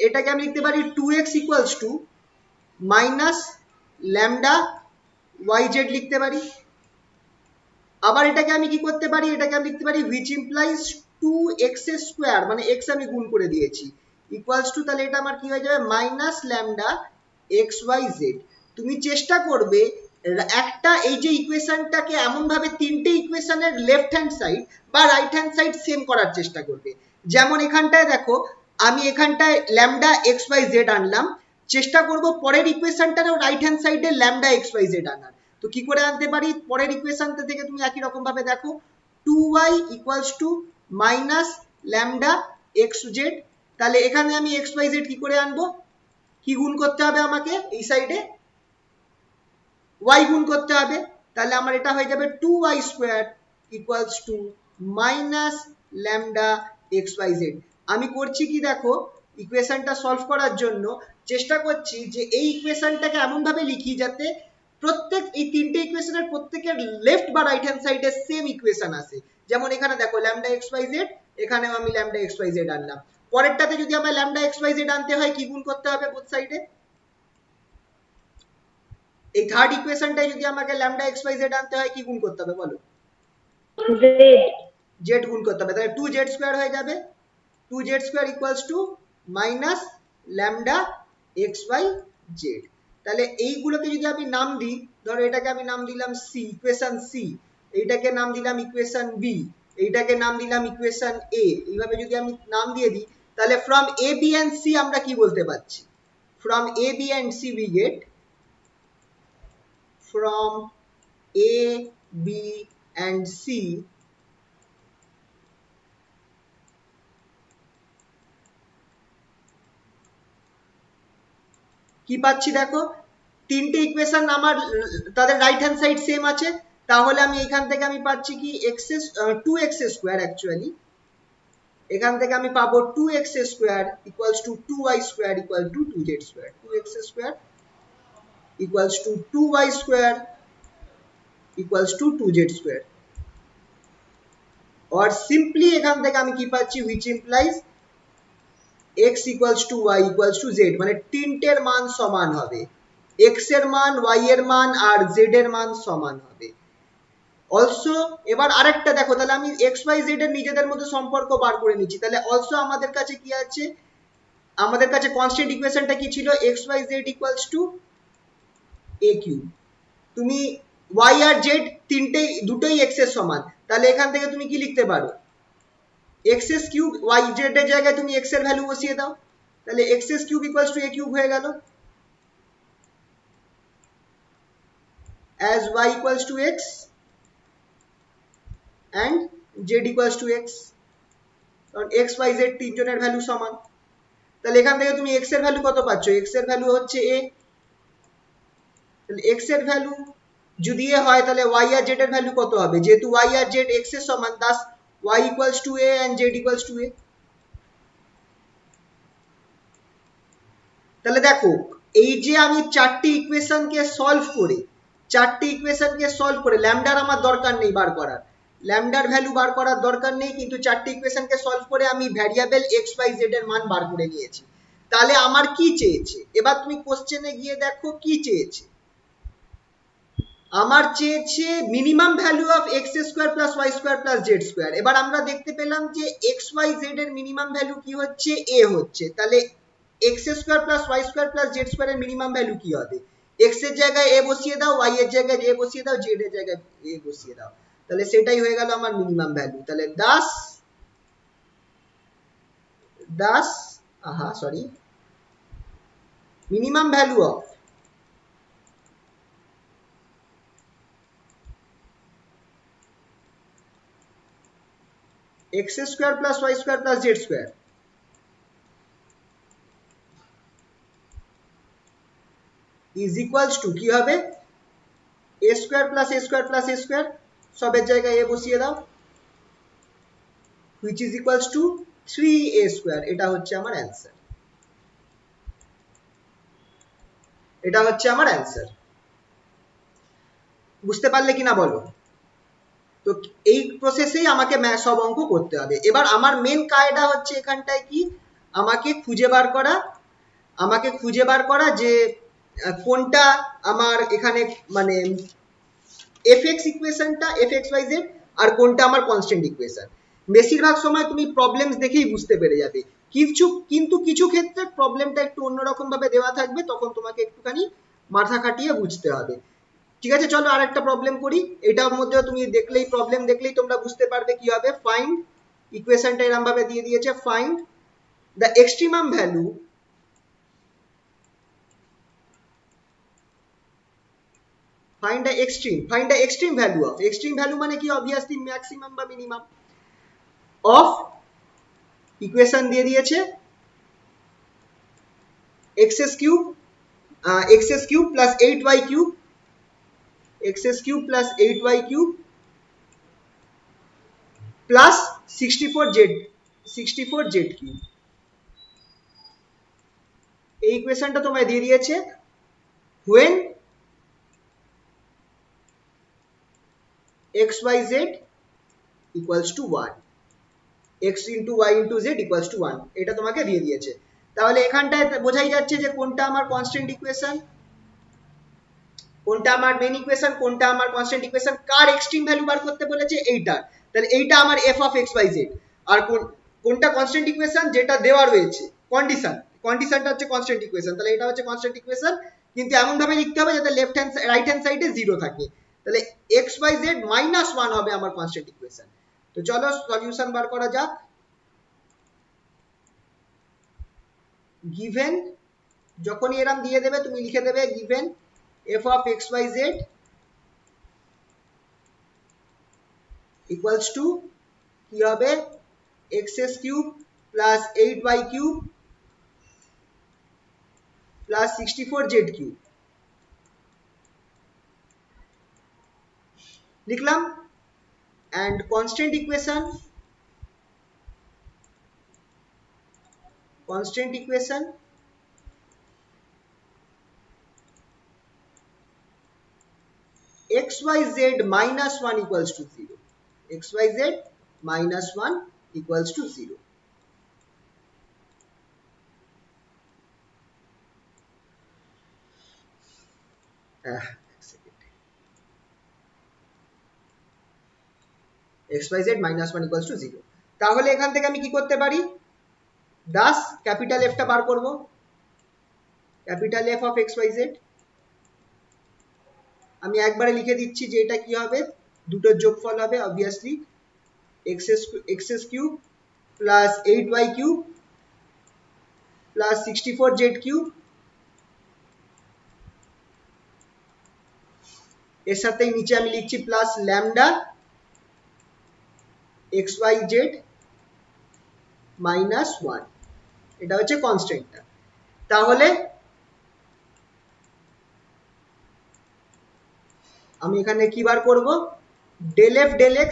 এটাকে আমি লিখতে পারি 2x equals to minus lambda yz লিখতে পারি। আবার এটাকে আমি কি করতে পারি, এটাকে আমি লিখতে পারি which implies 2x স্কোয়ার, মানে x আমি গুণ করে দিয়েছি, ইকুয়ালস টু, তাহলে এটা আমার কি হয়ে যাবে মাইনাস ল্যামডা xyz। তুমি চেষ্টা করবে একটা এই যে ইকুয়েশনটাকে এমন ভাবে তিনটে ইকুয়েশনের লেফট হ্যান্ড সাইড বা রাইট হ্যান্ড সাইড সেম করার চেষ্টা করবে। যেমন এখানটায় দেখো আমি এখানটায় ল্যামডা xyz আনলাম, চেষ্টা করব পরের ইকুয়েশনটারও রাইট হ্যান্ড সাইডে ল্যামডা xyz আনার। তো কি করে আনতে পারি, পরের ইকুয়েশনটা থেকে তুমি একই রকম ভাবে দেখো 2y equals to minus lambda xz, তাহলে এখানে আমি xyz কি করে আনবো, কি গুণ করতে হবে আমাকে, এই সাইডে y গুণ করতে হবে, তাহলে আমার এটা হয়ে যাবে 2y square equals two minus lambda xyz। আমি করছি কি দেখো, ইকুয়েশনটা সলভ করার জন্য চেষ্টা করছি যে এই ইকুয়েশনটাকে এমন ভাবে লিখি যাতে প্রত্যেক এই তিনটে ইকুয়েশনের প্রত্যেকের লেফট বা রাইট হ্যান্ড সাইডে সেম ইকুয়েশন আসে। যেমন এখানে দেখো ল্যামডা xyz, এখানেও আমি ল্যামডা xyz আনলাম, পরেরটাতে যদি আমার ল্যামডা xyz আনতে হয় কি গুণ করতে হবে বোথ সাইডে, এই থার্ড ইকুয়েশনটাই যদি আমাকে ল্যামডা xyz আনতে হয় কি গুণ করতে হবে বলো, জেড গুণ করতে হবে, তাহলে 2z স্কয়ার হয়ে যাবে, 2z square equals to minus lambda xyz। তাহলে এইগুলোকে যদি আমি নাম দিই, ধরো এটাকে আমি নাম দিলাম সি, ইকুয়েশন সি, এইটাকে নাম দিলাম ইকুয়েশন বি, এইটাকে নাম দিলাম ইকুয়েশন এ, এইভাবে যদি আমি নাম দিয়ে দিই, তাহলে from A B and C আমরা কি বলতে পারছি, from A B and C we get, from A, B and C কি পাচ্ছি দেখো, তিনটে ইকুয়েশন আমার তাদের রাইট হ্যান্ড সাইড সেম আছে, তাহলে আমি এখান থেকে আমি পাচ্ছি কি টু এক্স স্কোয়ার, অ্যাকচুয়ালি এখান থেকে আমি পাবো 2x square equals two 2y square equal to 2z square, 2x square equals two 2y square equals two 2z square. और সিম্পলি এখান থেকে আমি কি পাচ্ছি, which implies x equals to y equals to z, মানে তিনটের মান সমান হবে, x এর মান, y এর মান আর z এর মান সমান হবে। অলসো এবার আরেকটা দেখো, তাহলে আমি x y z এর নিজেদের মধ্যে সম্পর্ক বার করে নিচ্ছি, তাহলে অলসো আমাদের কাছে কি আছে, আমাদের কাছে কনস্ট্যান্ট ইকুয়েশনটা কি ছিল, x y z equals to a cube, তুমি y আর z দুটোই x এর সমান, তাহলে এখান থেকে তুমি কি লিখতে পারো, x s cube, y z এর জায়গায় তুমি x এর ভ্যালু বসিয়ে দাও, তাহলে x s cube equals two a cube হয়ে গেল, as y equals to x and z equals to x, কারণ x y z তিনজনের ভ্যালু সমান, তাহলে এখান থেকে তুমি x এর ভ্যালু কত পাচ্ছ, x এর ভ্যালু হচ্ছে a, তাহলে x এর ভ্যালু যদি a হয় তাহলে y আর z এর ভ্যালু কত হবে, যেহেতু y আর z x এর সমান, thus y equals to a and z equals to a। তাহলে দেখো এই যে আমি চারটি ইকুয়েশনকে সলভ করে ল্যামডার আমার দরকার নেই বার করার, ল্যামডার ভ্যালু বার করার দরকার নেই, কিন্তু চারটি ইকুয়েশনকে সলভ করে আমি ভ্যারিয়েবল এক্স ওয়াই জেড এর মান বার করে নিয়েছি। তাহলে আমার কি চেয়েছে, এবার তুমি কোশ্চেনে গিয়ে দেখো কি চেয়েছে, আমার চেয়েছে minimum value of x square plus Y square plus Z square. এবার আমরা দেখতে পেলাম যে এক্স ওয়াই জেড এর মিনিমাম ভ্যালু কি হচ্ছে, এ হচ্ছে, তাহলে x square plus Y square plus Z square এর মিনিমাম ভ্যালু কি হবে, এক্স এর জায়গায় এ বসিয়ে দাও, ওয়াই এর জায়গায় এ বসিয়ে দাও, জেড এর জায়গায় এ বসিয়ে দাও, তাহলে সেটাই হয়ে গেল আমার মিনিমাম ভ্যালু। তাহলে minimum value of x square plus y square plus z square is equals to কি হবে, a square plus a square plus a square, সবের জায়গায় a বসিয়ে দাও, which is equals to 3a square। এটা হচ্ছে আমার অ্যান্সার, এটা হচ্ছে আমার অ্যান্সার। বুঝতে পারলে কিনা বলো? তো এই প্রসেসেই আমাকে সব অঙ্ক করতে হবে। এবার আমার মেন কায়দা হচ্ছে এখানটায় কি, আমাকে খুঁজে বার করা যে কোনটা আমার এখানে মানে fx ইকুয়েশনটা fxyz আর কোনটা আমার কনস্ট্যান্ট ইকুয়েশন। বেশিরভাগ সময় তুমি প্রবলেমস দেখেই বুঝতে পেরে যাবে, কিন্তু কিছু ক্ষেত্রে প্রবলেমটা একটু অন্যরকম ভাবে দেওয়া থাকবে, তখন তোমাকে একটুখানি মাথা খাটিয়ে বুঝতে হবে। ঠিক আছে, চলো আরেকটা প্রবলেম করি। এটার মধ্যে তুমি প্রবলেম দেখলেই তোমরা বুঝতে পারবে কি হবে। ফাইন্ড, ইকুয়েশনটা এরকম ভাবে দিয়ে দিয়েছে, find the extremum value find the extreme value of, extreme value মানে কি, obviously maximum বা minimum of, ইকুয়েশন দিয়ে দিয়েছে xs cube plus 8y cube, xs cube plus 8y cube plus 64z cube। এই ইকুয়েশনটা তোমায় দিয়ে দিয়েছে when xyz equals to 1, x into y into z equals to 1, এটা তোমাকে দিয়ে দিয়েছে। তাহলে এখানটায় বোঝাই যাচ্ছে যে কোনটা আমার কনস্ট্যান্ট ইকুয়েশন, কোনটা আমার মেইন ইকুয়েশন, কোনটা আমার কনস্ট্যান্ট ইকুয়েশন, কার এক্সট্রিম ভ্যালু বার করতে বলেছে এইটা। তাহলে এইটা আমার f of xyz। আর কোনটা কনস্ট্যান্ট ইকুয়েশন, যেটা দেওয়া রয়েছে কন্ডিশনটা হচ্ছে কনস্ট্যান্ট ইকুয়েশন। তাহলে এটা হচ্ছে কনস্ট্যান্ট ইকুয়েশন, কিন্তু এমন ভাবে লিখতে হবে যাতে রাইট হ্যান্ড সাইডে 0 থাকে। তাহলে xyz মাইনাস 1 হবে আমার কনস্ট্যান্ট ইকুয়েশন। তো চলো সলিউশন বার করা যাক। গিভেন, যখনই এরকম দিয়ে দেবে তুমি লিখে দেবে given f of xyz equals to কি হবে, xs cube plus 8y cube plus 64z cube লিখলাম। and constant equation xyz minus 1 equals to 0, xyz minus 1 equals to 0। xyz minus 1 equals to 0। তাহলে এখান থেকে আমি কি করতে পারি, দাস ক্যাপিটাল F টা বার করব, ক্যাপিটাল F of xyz। আমি একবারে লিখে দিচ্ছি যে এটা কি হবে, দুটোর যোগফল হবে obviously, xs cube plus 8y cube plus 64z cube, এর সাথেই নিচে আমি লিখছি প্লাস ল্যামডা xyz মাইনাস 1, এটা হচ্ছে কনস্ট্যান্টটা। তাহলে আমি এখানে কি বার করব, del f del x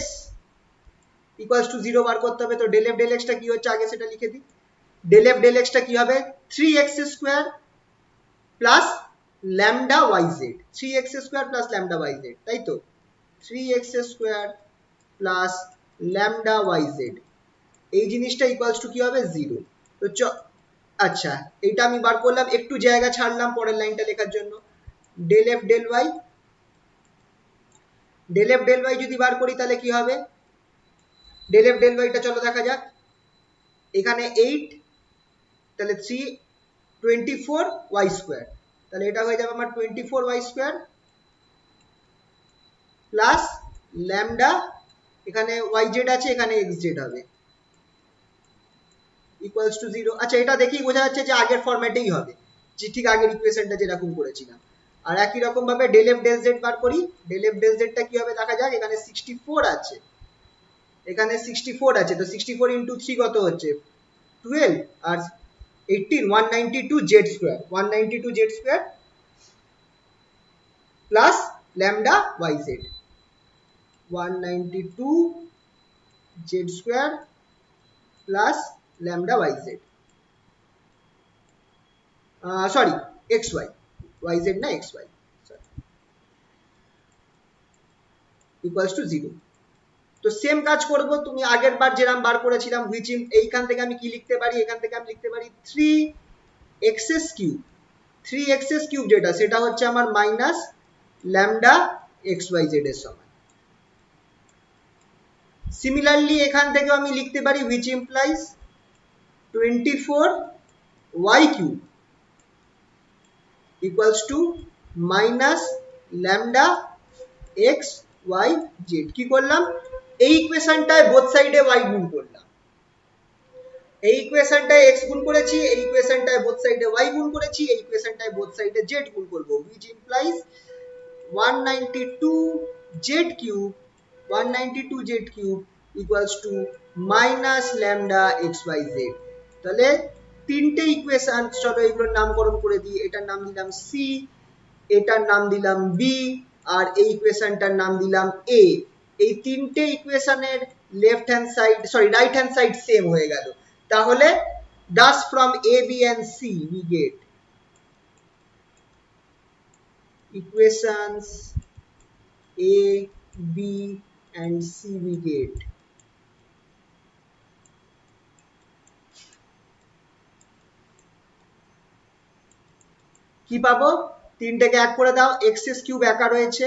equals to 0 বার করতে হবে। তো del f del x টা কি হচ্ছে আগে সেটা লিখে দিই। del f del x টা কি হবে, 3x square plus lambda yz, 3x square plus lambda yz, তাই তো, 3x square plus lambda yz, এই জিনিসটা ইকুয়ালস টু কি হবে 0। তো আচ্ছা, এটা আমি বার করলাম, একটু জায়গা ছাড়লাম পরের লাইনটা লেখার জন্য। del f del y, del f del y যদি বার করি তাহলে কি হবে, del f del y টা চলো দেখা যাক। এখানে 8, তাহলে 3 24y স্কয়ার, তাহলে এটা হয়ে যাবে আমার 24y স্কয়ার প্লাস ল্যামডা, এখানে yz আছে এখানে xz হবে, ইকুয়ালস টু 0। আচ্ছা, এটা দেখেই বোঝা যাচ্ছে যে আগের ফরম্যাটেই হবে, যে ঠিক আগের ইকুয়েশনটা যেরকম করেছিলাম। আর একই রকম ভাবে del f del z বার করি, del f del z টা কি হবে দেখা যাক। এখানে 64 আছে, এখানে 64 আছে, তো 64 ইনটু 3 কত হচ্ছে 12, আর 18 192z square, 192z square plus lambda yz, 192z square plus lambda yz, sorry xy, yz না xy, সরি, ইকুয়ালস টু 0। তো সেম কাজ করব, তুমি আগের বার যেরকম বার করেছিলাম হুইচ এইখান থেকে আমি কি লিখতে পারি, এখান থেকে আমি লিখতে পারি 3x³ 3x³ যেটা সেটা হচ্ছে আমার মাইনাস ল্যামডা xyz এর সমান। সিমিলারলি এখান থেকে আমি লিখতে পারি which implies 24y³ equals to minus lambda xyz। কি করলাম, এই ইকুয়েশনটায় বোথ সাইডে y গুণ করলাম, এই ইকুয়েশনটায় x গুণ করেছি, এই ইকুয়েশনটায় বোথ সাইডে y গুণ করেছি, এই ইকুয়েশনটায় বোথ সাইডে z গুণ করব, which implies 192z³ equals to minus lambda xyz। তাহলে তিনটে ইকুয়েশন, চলো এগুলোর নামকরণ করে দিই, এটার নাম দিলাম c, এটার নাম দিলাম b, আর এই ইকুয়েশনটার নাম দিলাম a। এই তিনটে ইকুয়েশনের left hand side sorry right hand side same হয়ে গেল। তাহলে thus from a b and c we get equations a b and c we get কি পাবো, তিনটেকে এক করে দাও, x³ একা রয়েছে,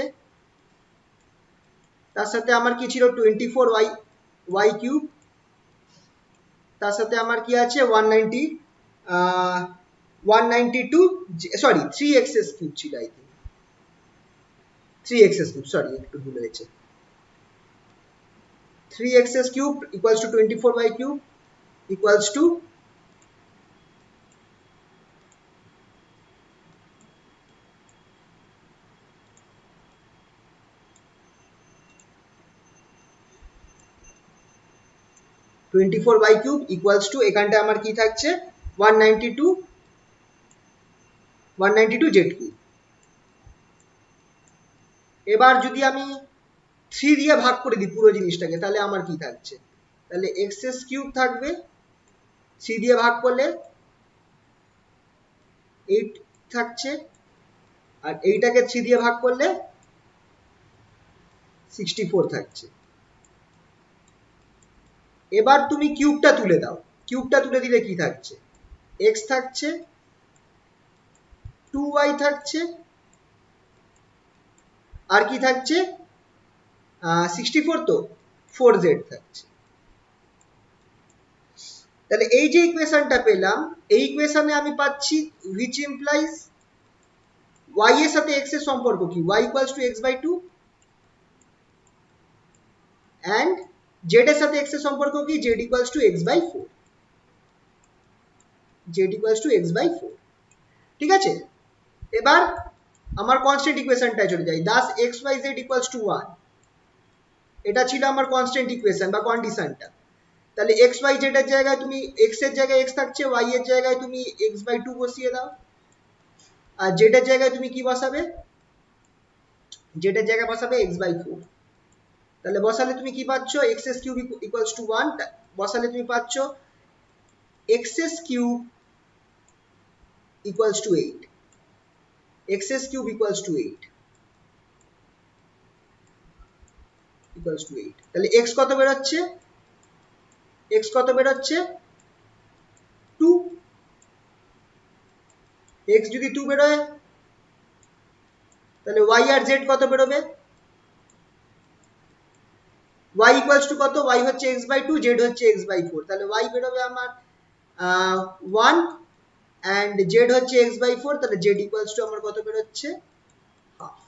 তার সাথে আমার কি ছিল 24y³ তার সাথে আমার কি আছে 192 সরি 3x³ ছিল আই থিঙ্ক 3x³ সরি একটু ভুল হয়েছে, 3x³ equals to 24y³ equals to 24y³ equals to এখানটায় আমার কি থাকছে 192z³। এবার যদি আমি 3 দিয়ে ভাগ করে দিই পুরো জিনিসটাকে, তাহলে আমার কি থাকছে, তাহলে x³ থাকবে 3 দিয়ে ভাগ করলে 8 থাকছে, আর এইটাকে 3 দিয়ে ভাগ করলে 64 থাকছে। এবার তুমি কিউবটা তুলে দাও, কিউবটা তুলে দিলে কি থাকছে, x থাকছে, 2y থাকছে, আর কি থাকছে 64 তো 4z থাকছে। তাহলে এই যে ইকুয়েশনটা পেলাম, এই ইকুয়েশনে আমি পাচ্ছি which implies y এর সাথে x এর সম্পর্ক কি, y equals to x/2 and z এর সাথে x এর সম্পর্ক কি, z equals to x/4, z equals to x/4। ঠিক আছে, এবার আমার কনস্ট্যান্ট ইকুয়েশনটায় চলে যাই, thus xyz equals to 1, এটা ছিল আমার কনস্ট্যান্ট ইকুয়েশন বা কন্ডিশনটা। তাহলে xyz এর জায়গায় তুমি x এর জায়গায় x থাকছে, y এর জায়গায় তুমি x/2 বসিয়ে দাও, আর z এর জায়গায় তুমি কি বসাবে, z এর জায়গায় বসাবে x/4। তাহলে বসালে তুমি কি পাচ্ছ, x³ equals to 1, বসালে তুমি পাচ্ছ x³ equals to 8, x³ equals to 8 equals to 8। তাহলে x কত বেরোচ্ছে, x কত বেরোচ্ছে 2, x যদি 2 বেরোয় তাহলে y আর z কত বেরোবে, y equals to কত, y হচ্ছে x/2, z হচ্ছে x/4, তাহলে y বেরোবে আমার 1 and z হচ্ছে x/4, তাহলে z equals to আমার কত বেরোচ্ছে হাফ।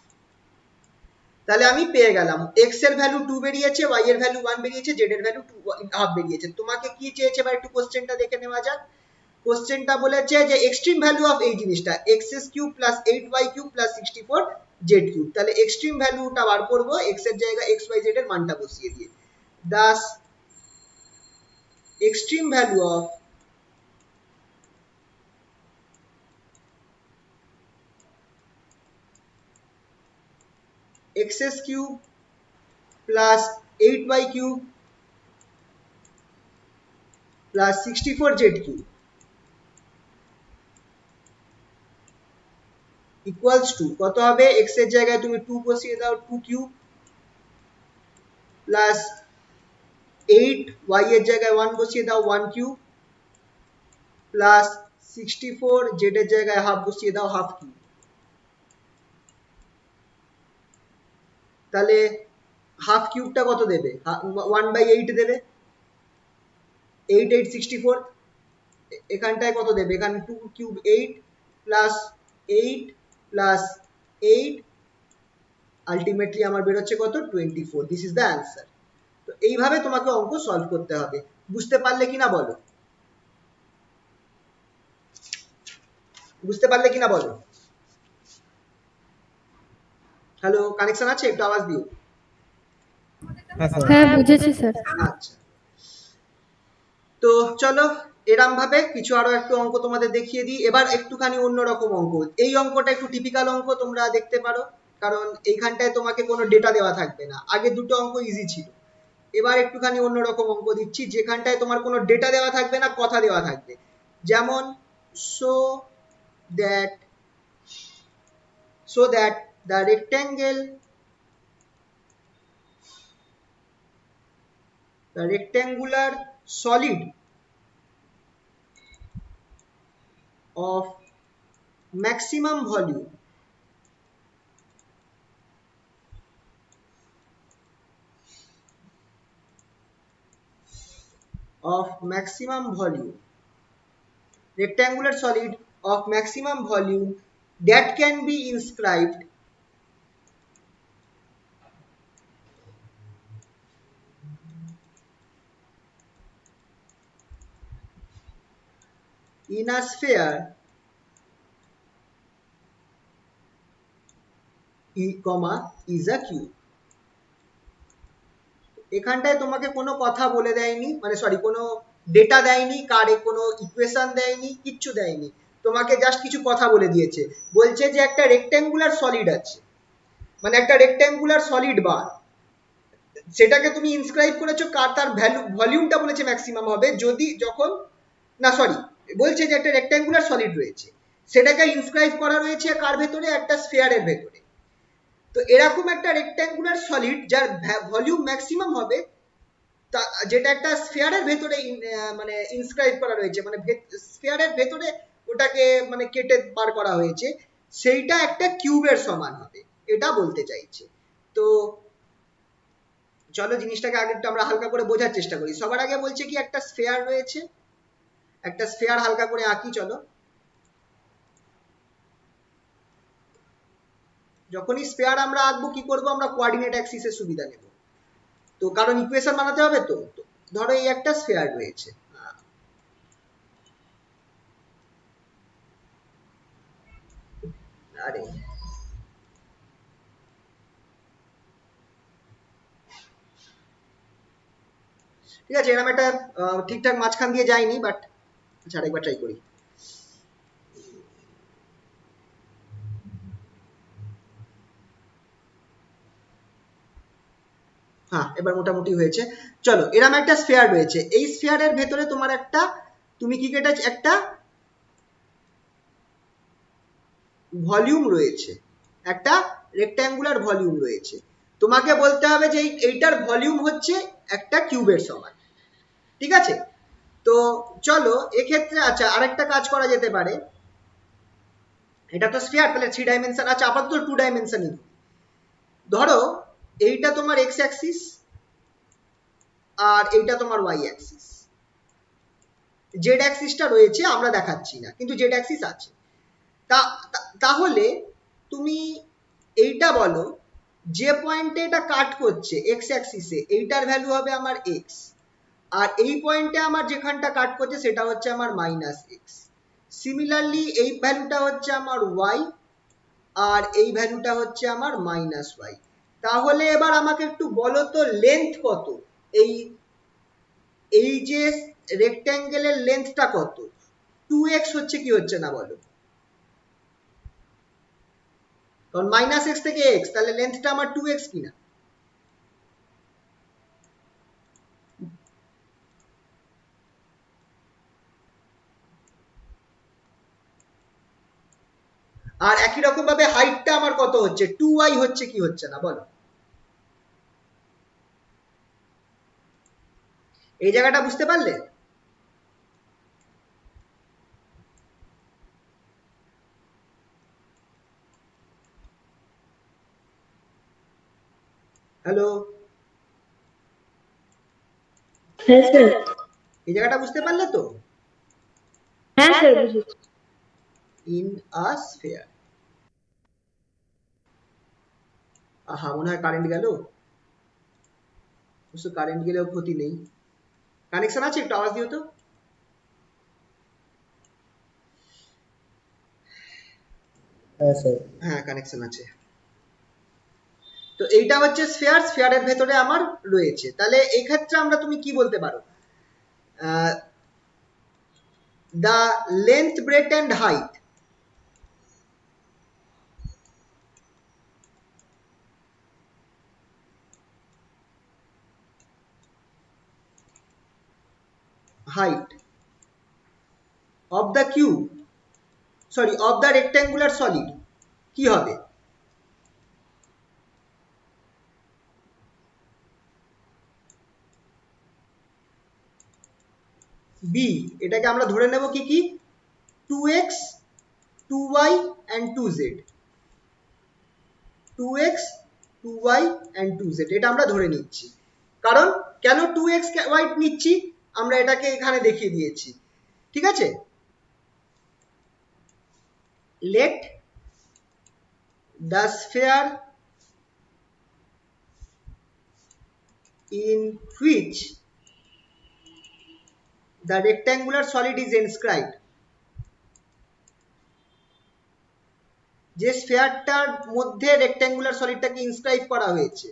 তাহলে আমি পেয়ে গেলাম x এর ভ্যালু 2 বেরিয়েছে, y এর ভ্যালু 1 বেরিয়েছে, z এর ভ্যালু হাফ বেরিয়েছে। তোমাকে কি চেয়েছে এবার একটু কোশ্চেনটা দেখে নেওয়া যাক। কোশ্চেনটা বলেছে যে এক্সট্রিম ভ্যালু অফ এই জিনিসটা x³ plus 8y³ plus 64z³, তাহলে এক্সট্রিম ভ্যালুটা বার করব x এর জায়গায় xyz এর মানটা বসিয়ে দিয়ে। thus extreme value of x³ plus 8y³ plus 64z³ equals to কত হবে, x এর জায়গায় তুমি 2 বসিয়ে দাও, 2³ plus 8 y এর জায়গায় 1 বসিয়ে দাও 1 কিউব প্লাস 64 z এর জায়গায় হাফ বসিয়ে দাও হাফ কিউব। তাহলে হাফ কিউবটা কত দেবে? 1/8 দেবে। 8 8 64, এখানটায় কত দেবে? এখানে 2 কিউব 8 প্লাস 8 প্লাস 8, আলটিমেটলি আমার বেরোচ্ছে কত? 24। This is the answer. তো এইভাবে তোমাকে অঙ্ক সলভ করতে হবে। বুঝতে পারলে কিনা বলো? বুঝতে পারলে কিনা বলো? হ্যালো, কানেকশন আছে? একটু আওয়াজ দিও। হ্যাঁ স্যার। হ্যাঁ বুঝেছি স্যার। আচ্ছা, তো চলো এরম ভাবে কিছু আরো একটু অঙ্ক তোমাদের দেখিয়ে দিই। এবার একটুখানি অন্যরকম অঙ্ক। এই অঙ্কটা একটু টিপিক্যাল অঙ্ক, তোমরা দেখতে পারো, কারণ এইখানটায় তোমাকে কোনো ডেটা দেওয়া থাকবে না। আগে দুটো অঙ্ক ইজি ছিল, এবার একটুখানি অন্যরকম অঙ্ক দিচ্ছি যেখানটায় তোমার কোনো ডেটা দেওয়া থাকবে না, কথা দেওয়া থাকবে। যেমন so that the rectangular solid of maximum volume rectangular solid of maximum volume that can be inscribed in a sphere is a cube। এখানটায় তোমাকে কোনো কথা বলে দেয়নি, মানে সরি কোনো ডেটা দেয়নি, কারে কোনো ইকুয়েশন দেয়নি, কিচ্ছু দেয়নি, তোমাকে জাস্ট কিছু কথা বলে দিয়েছে। বলছে যে একটা রেক্ট্যাঙ্গুলার সলিড আছে, মানে একটা রেক্ট্যাঙ্গুলার সলিড বার, সেটাকে তুমি ইনস্ক্রাইব করেছো কার, তার ভলিউমটা বলেছে ম্যাক্সিমাম হবে যদি যখন, না সরি, বলছে যে একটা রেক্ট্যাঙ্গুলার সলিড রয়েছে, সেটাকে ইনস্ক্রাইব করা রয়েছে কার ভেতরে? একটা স্ফিয়ারের ভেতরে। তো এরকম একটা রেক্ট্যাঙ্গুলার সলিড যার ভলিউম ম্যাক্সিমাম হবে, যেটা একটা স্ফিয়ারের ভেতরে মানে ইনস্ক্রাইব করা রয়েছে, মানে স্ফিয়ারের ভেতরে ওটাকে মানে কেটে বার করা হয়েছে, সেইটা একটা কিউবের সমান হবে, এটা বলতে চাইছে। তো চলো জিনিসটাকে আগে একটু আমরা হালকা করে বোঝার চেষ্টা করি। সবার আগে বলছে কি একটা স্ফিয়ার রয়েছে, একটা স্ফিয়ার হালকা করে আঁকি। চলো, যখনই স্ফিয়ার আমরা আঁকবো কি করব? আমরা কোঅর্ডিনেট অ্যাক্সিসের সুবিধা নেব, তো কারণ ইকুয়েশন বানাতে হবে। তো ধরো এই একটা স্ফিয়ার রয়েছে, আরে ঠিক আছে, এরকম একটা ঠিকঠাক মাঝখান দিয়ে যায়নি, বাট আচ্ছা আরেকবার ট্রাই করি। হ্যাঁ, এবার মোটামুটি হয়েছে। চলো, এরকম একটা স্ফিয়ার রয়েছে, এই স্ফিয়ারের ভেতরে তোমার একটা, তুমি কি কেটেছ? একটা ভলিউম রয়েছে, একটা রেক্ট্যাঙ্গুলার ভলিউম রয়েছে। তোমাকে বলতে হবে যে এইটার ভলিউম হচ্ছে একটা কিউবের সমান, ঠিক আছে? তো চলো এক্ষেত্রে আচ্ছা আরেকটা কাজ করা যেতে পারে। এটা তো স্ফিয়ার, তাহলে 3 ডাইমেনশন, আচ্ছা আপাতত 2 ডাইমেনশনই। ধরো এইটা তোমার এক্স অ্যাক্সিস আর এইটা তোমার ওয়াই অ্যাক্সিস। জেড অ্যাক্সিসটা রয়েছে আমরা দেখাচ্ছি না, কিন্তু জেড অ্যাক্সিস আছে। তাহলে তুমি এইটা বলো, যে পয়েন্টে এটা কাট করছে এক্স অ্যাক্সিসে, এইটার ভ্যালু হবে আমার এক্স, আর এই পয়েন্টে আমার যেখানটা কাট করছে সেটা হচ্ছে আমার মাইনাস এক্স। সিমিলারলি এই ভ্যালুটা হচ্ছে আমার ওয়াই, আর এই ভ্যালুটা হচ্ছে আমার মাইনাস ওয়াই। তাহলে এবার আমাকে একটু বলো তো লেন্থ কত? এই এই যে রেক্ট্যাঙ্গেলের লেন্থটা কত? 2x হচ্ছে কি হচ্ছে না বলো? কারণ মাইনাস এক্স থেকে এক্স, তাহলে লেন্থটা আমার 2x কিনা? আর একই রকম ভাবে হাইটটা আমার কত হচ্ছে? 2y হচ্ছে কি হচ্ছে না বলো? এই জায়গাটা বুঝতে পারলে? হ্যালো, হ্যাঁ স্যার। এই জায়গাটা বুঝতে পারলে তো? হ্যাঁ স্যার বুঝেছি। In a sphere. আহা, মনে হয় কারেন্ট গেল। অবশ্য কারেন্ট গেলেও ক্ষতি নেই। কানেকশন আছে? একটু আওয়াজ দিও তো। হ্যাঁ স্যার। হ্যাঁ, কানেকশন আছে। তো এইটা হচ্ছে স্ফিয়ার, স্ফিয়ারের ভেতরে আমার রয়েছে। তাহলে এই ক্ষেত্রে আমরা তুমি কি বলতে পারো? The length, breadth and height height of the cube, sorry, of the rectangular solid কি হবে? b, এটাকে আমরা ধরে নেব কি কি? 2x 2y and 2z, 2x 2y and 2z, এটা আমরা ধরে নিচ্ছি। কারণ কেন 2x y নিচ্ছি আমরা এটাকে এখানে দেখিয়ে দিয়েছি। ঠিক আছে, let the sphere in which the rectangular solid is inscribed, যে স্ফিয়ারটার মধ্যে রেক্ট্যাঙ্গুলার সলিডটাকে ইনস্ক্রাইব করা হয়েছে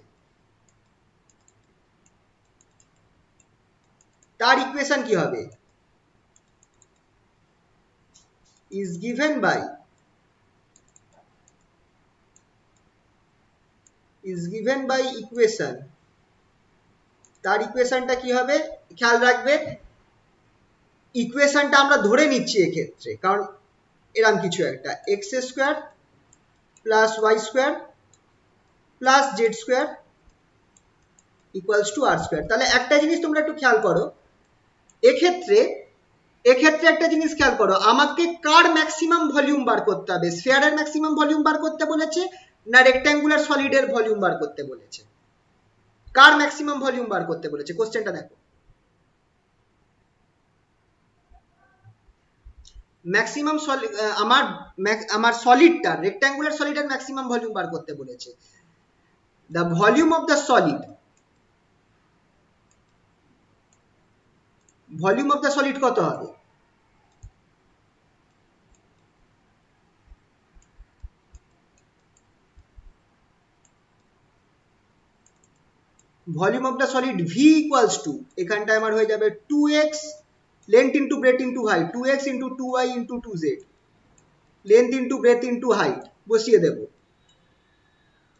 তার ইকুয়েশন কি হবে? is given by equation. তার ইকুয়েশনটা কি হবে? খেয়াল রাখবে ইকুয়েশনটা আমরা ধরে নিচ্ছি এক্ষেত্রে, কারণ এরকম কিছু একটা x square plus Y square plus Z square equals to R square. তাহলে একটা জিনিস তোমরা একটু খেয়াল করো, এক্ষেত্রে একটা জিনিস খেয়াল করো, আমাকে কার ম্যাক্সিমাম ভলিউম বার করতে হবে? স্ফিয়ারের ম্যাক্সিমাম ভলিউম বার করতে বলেছে না রেক্ট্যাঙ্গুলার সলিডের ভলিউম বার করতে বলেছে? কার ম্যাক্সিমাম ভলিউম বার করতে বলেছে? কোশ্চেনটা দেখো। ম্যাক্সিমাম আমার সলিডটার, রেক্ট্যাঙ্গুলার সলিডের ম্যাক্সিমাম ভলিউম বার করতে বলেছে। The volume of the solid, volume of the solid কত হবে? Volume of the solid V equals to, এখানটায় আমার হয়ে যাবে 2x length into breadth into height, 2x into 2y into 2z, length into breadth into height বসিয়ে দেব।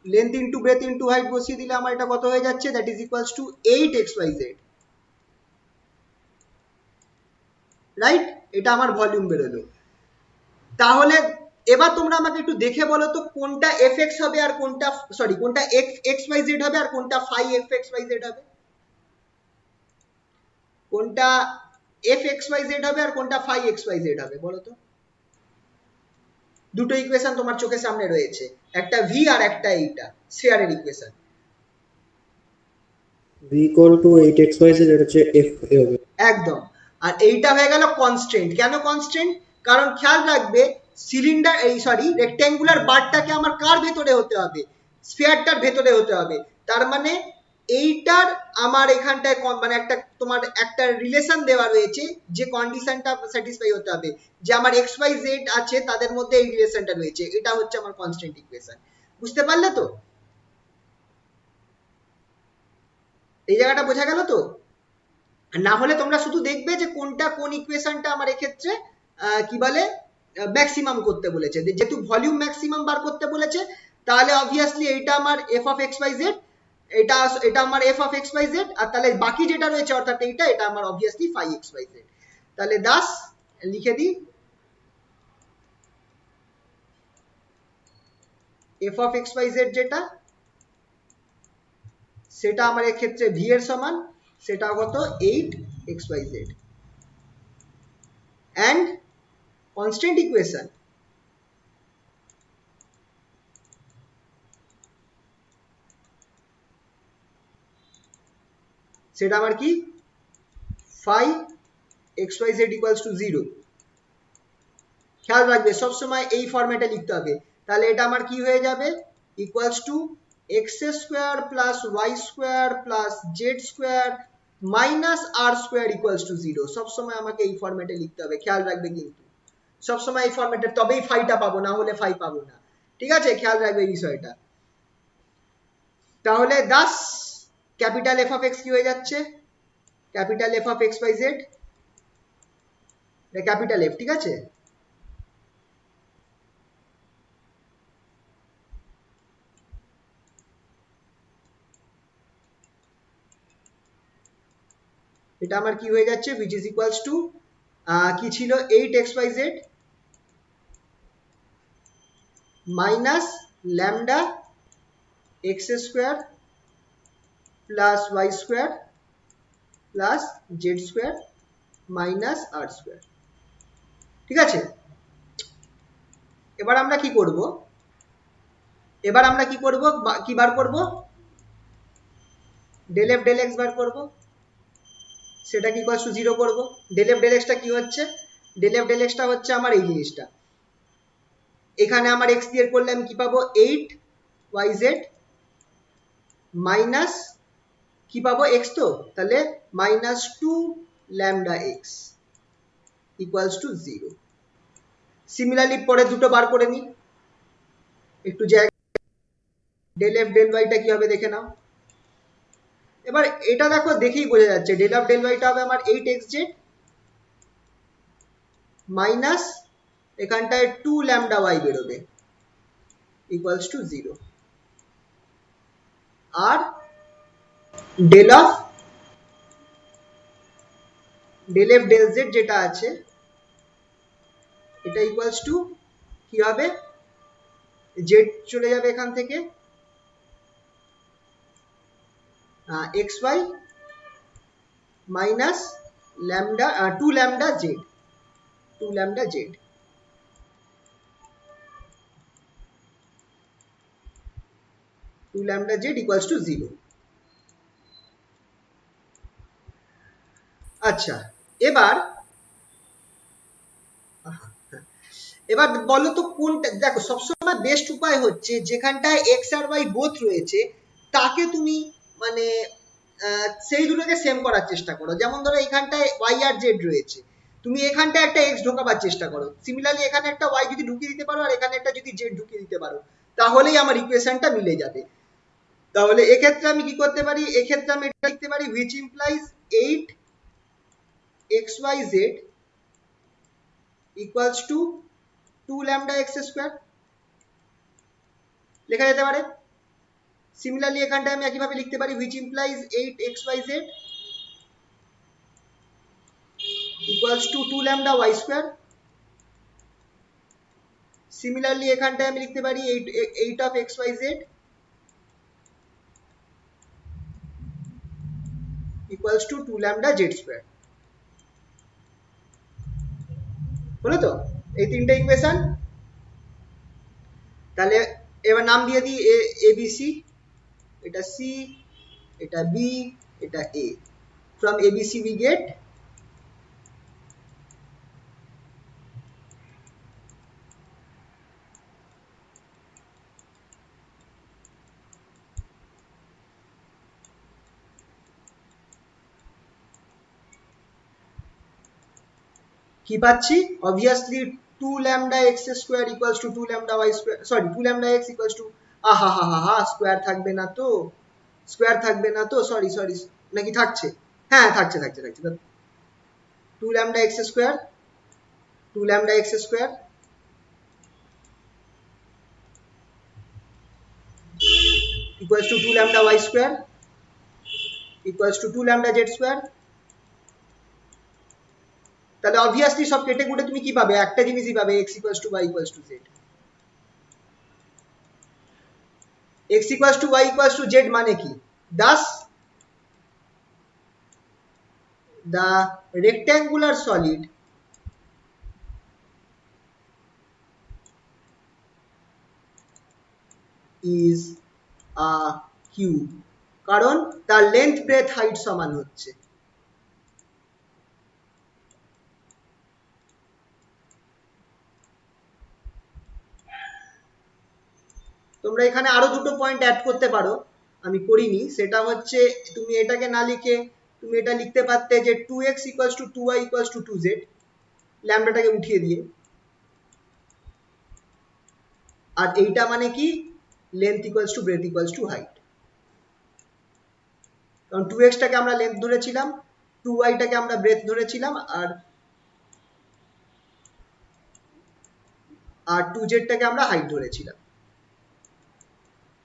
Length into breadth into height বসিয়ে দিলে আমার এটা কত হয়ে যাচ্ছে? That is equals to 8xyz, right? এটা আমার ভলিউম বেরোলো। তাহলে এবার তোমরা আমাকে একটু দেখে বলো তো কোনটা fx হবে আর কোনটা, সরি, কোনটা xyz হবে আর কোনটা phi fxyz হবে? কোনটা fxyz হবে আর কোনটা phi xyz হবে বলো তো? দুটো ইকুয়েশন তোমার চোখের সামনে রয়েছে, একটা ভি আর একটা এইটা স্ফিয়ারের equation. v equal to 8xyz, এটা হচ্ছে f a হবে। একদম। আর এইটা হয়ে গেল কনস্ট্যান্ট। কেন কনস্ট্যান্ট? কারণ খেয়াল রাখবে সিলিন্ডার, এই সরি, রেক্ট্যাঙ্গুলার বারটাকে আমার কার ভেতরে হতে হবে? স্ফিয়ারটার ভেতরে হতে হবে। তার মানে এইটার আমার এখানটায় মানে একটা তোমার একটা রিলেশন দেওয়া রয়েছে, যে কন্ডিশনটা স্যাটিসফাই হতে হবে, যে আমার এক্স ওয়াই জেড আছে তাদের মধ্যে এই রিলেশনটা রয়েছে, এটা হচ্ছে আমার কনস্ট্যান্ট ইকুয়েশন। বুঝতে পারলে তো? এই জায়গাটা বোঝা গেল তো? না হলে তোমরা শুধু দেখবে যে কোনটা কোন ইকুয়েশনটা আমার এক্ষেত্রে কি বলে ম্যাক্সিমাম করতে বলেছে, যেহেতু ভলিউম ম্যাক্সিমাম বার করতে বলেছে তাহলে অবভিয়াসলি এইটা আমার F of x Y Z, এটা এটা আমার F of x Y Z, আর তাহলে বাকি যেটা রয়েছে অর্থাৎ এইটা, এটা আমার obviously phi x Y Z. তাহলে দাস লিখে দিই F of x Y Z যেটা, সেটা আমার এক্ষেত্রে ভি এর সমান, সেটা কত 8xyz and constant equation সেটা আমার কি phi xyz equals to 0। খেয়াল রাখবে সবসময় এই ফরম্যাটে লিখতে হবে, তাহলে এটা আমার কি হয়ে যাবে equals to x square plus Y square plus Z square minus R square equals to 0। সবসময় আমাকে এই ফরম্যাটে লিখতে হবে, খেয়াল রাখবে কিন্তু সবসময় এই ফরম্যাটে, তবেই ফাইটা পাবো, না হলে ফাই পাবো না। ঠিক আছে, খেয়াল রাখবে এই বিষয়টা। তাহলে thus capital F of x কি হয়ে যাচ্ছে capital F of x by z, capital F, ঠিক আছে। এটা আমার কি হয়ে যাচ্ছে which is equals to কি ছিল 8xyz minus lambda x square plus Y square plus Z square minus R square. ঠিক আছে, এবার আমরা কি করব, কি বার করব, ডেল এফ ডেল এক্স বার করব, সেটা কি ইকুয়ালস টু 0 করব। ডেল এফ ডেল এক্সটা কি হচ্ছে, ডেল এফ ডেল এক্সটা হচ্ছে আমার এই জিনিসটা, এখানে আমার এক্স দিয়ে করলে আমি কি পাবো 8yz মাইনাস কি পাবো এক্স, তো তাহলে minus 2 lambda X equals to 0। Similarly পরে দুটো বার করে নিই একটু জায়গা, ডেল এফ ডেল ওয়াইটা কি হবে দেখে নাও। এবার এটা দেখো, দেখেই বোঝা যাচ্ছে ডেল অফ ডেল ওয়াইটা হবে আমার 8xz মাইনাস এখানটায় 2 ল্যামডা ওয়াই বেরোবে ইকুয়ালস টু 0। আর del of del F del z যেটা আছে এটা ইকুয়ালস টু কি হবে, জেড চলে যাবে এখান থেকে x y minus lambda 2 lambda z 2 lambda z. Two lambda z equals to 0। আচ্ছা, এবার এবার বলো তো কোনটা, দেখো সবসময় বেস্ট উপায় হচ্ছে যেখানটায় এক্স আর ওয়াই বোথ রয়েছে তাকে তুমি মানে সেই দুটোকে সেম করার চেষ্টা করো। যেমন ধরো এখানটায় ওয়াই আর জেড রয়েছে, তুমি এখানটায় একটা এক্স ঢোকাবার চেষ্টা করো, সিমিলারলি এখানে একটা ওয়াই যদি ঢুকিয়ে দিতে পারো আর এখানে একটা যদি জেড ঢুকিয়ে দিতে পারো, তাহলেই আমার ইকুয়েশনটা মিলে যাবে। তাহলে এক্ষেত্রে আমি কি করতে পারি, এক্ষেত্রে আমি এটা লিখতে পারি which implies 8xyz equals to 2 lambda x square লেখা যেতে পারে। সিমিলারলি এখানটায় আমি একইভাবে লিখতে পারি which implies 8xyz equals to 2 lambda Y square. Similarly এখানটায় আমি লিখতে পারি 8 of xyz equals to 2 lambda z square. হলো তো এই তিনটে ইকুয়েশন। তাহলে এবার নাম দিয়ে দিই এ বি সি, এটা সি, এটা বি, এটা A. From A B C we get কি পাচ্ছি, obviously 2 lambda x square equals to 2 lambda Y square, sorry 2 lambda X equals to square থাকবে না তো, স্কোয়ার থাকবে না তো, সরি সরি, নাকি থাকছে, হ্যাঁ থাকছে থাকছে থাকছে 2 lambda x square 2 lambda x square equals to 2 lambda y square equals to 2 lambda z square। তাহলে অবভিয়াসলি সব কেটে কুটে তুমি কি পাবে, একটা জিনিসই পাবে, x equals to y equals to z। x equals to y equals to z মানে কি, Das the rectangular solid is a cube, কারণ তার লেন্থ ব্রেথ হাইট সমান হচ্ছে। তোমরা এখানে আরো দুটো পয়েন্ট অ্যাড করতে পারো, আমি করিনি, সেটা হচ্ছে তুমি এটাকে না লিখে তুমি এটা লিখতে পারতে যে 2x equals to 2y equals to 2z, ল্যামডাটাকে উঠিয়ে দিয়ে। আর এইটা মানে কি, length equals to breathe equals to height, কারণ 2x টাকে আমরা লেন্থ ধরেছিলাম, 2y টাকে আমরা ব্রেথ ধরেছিলাম, আর 2z টাকে আমরা হাইট ধরেছিলাম।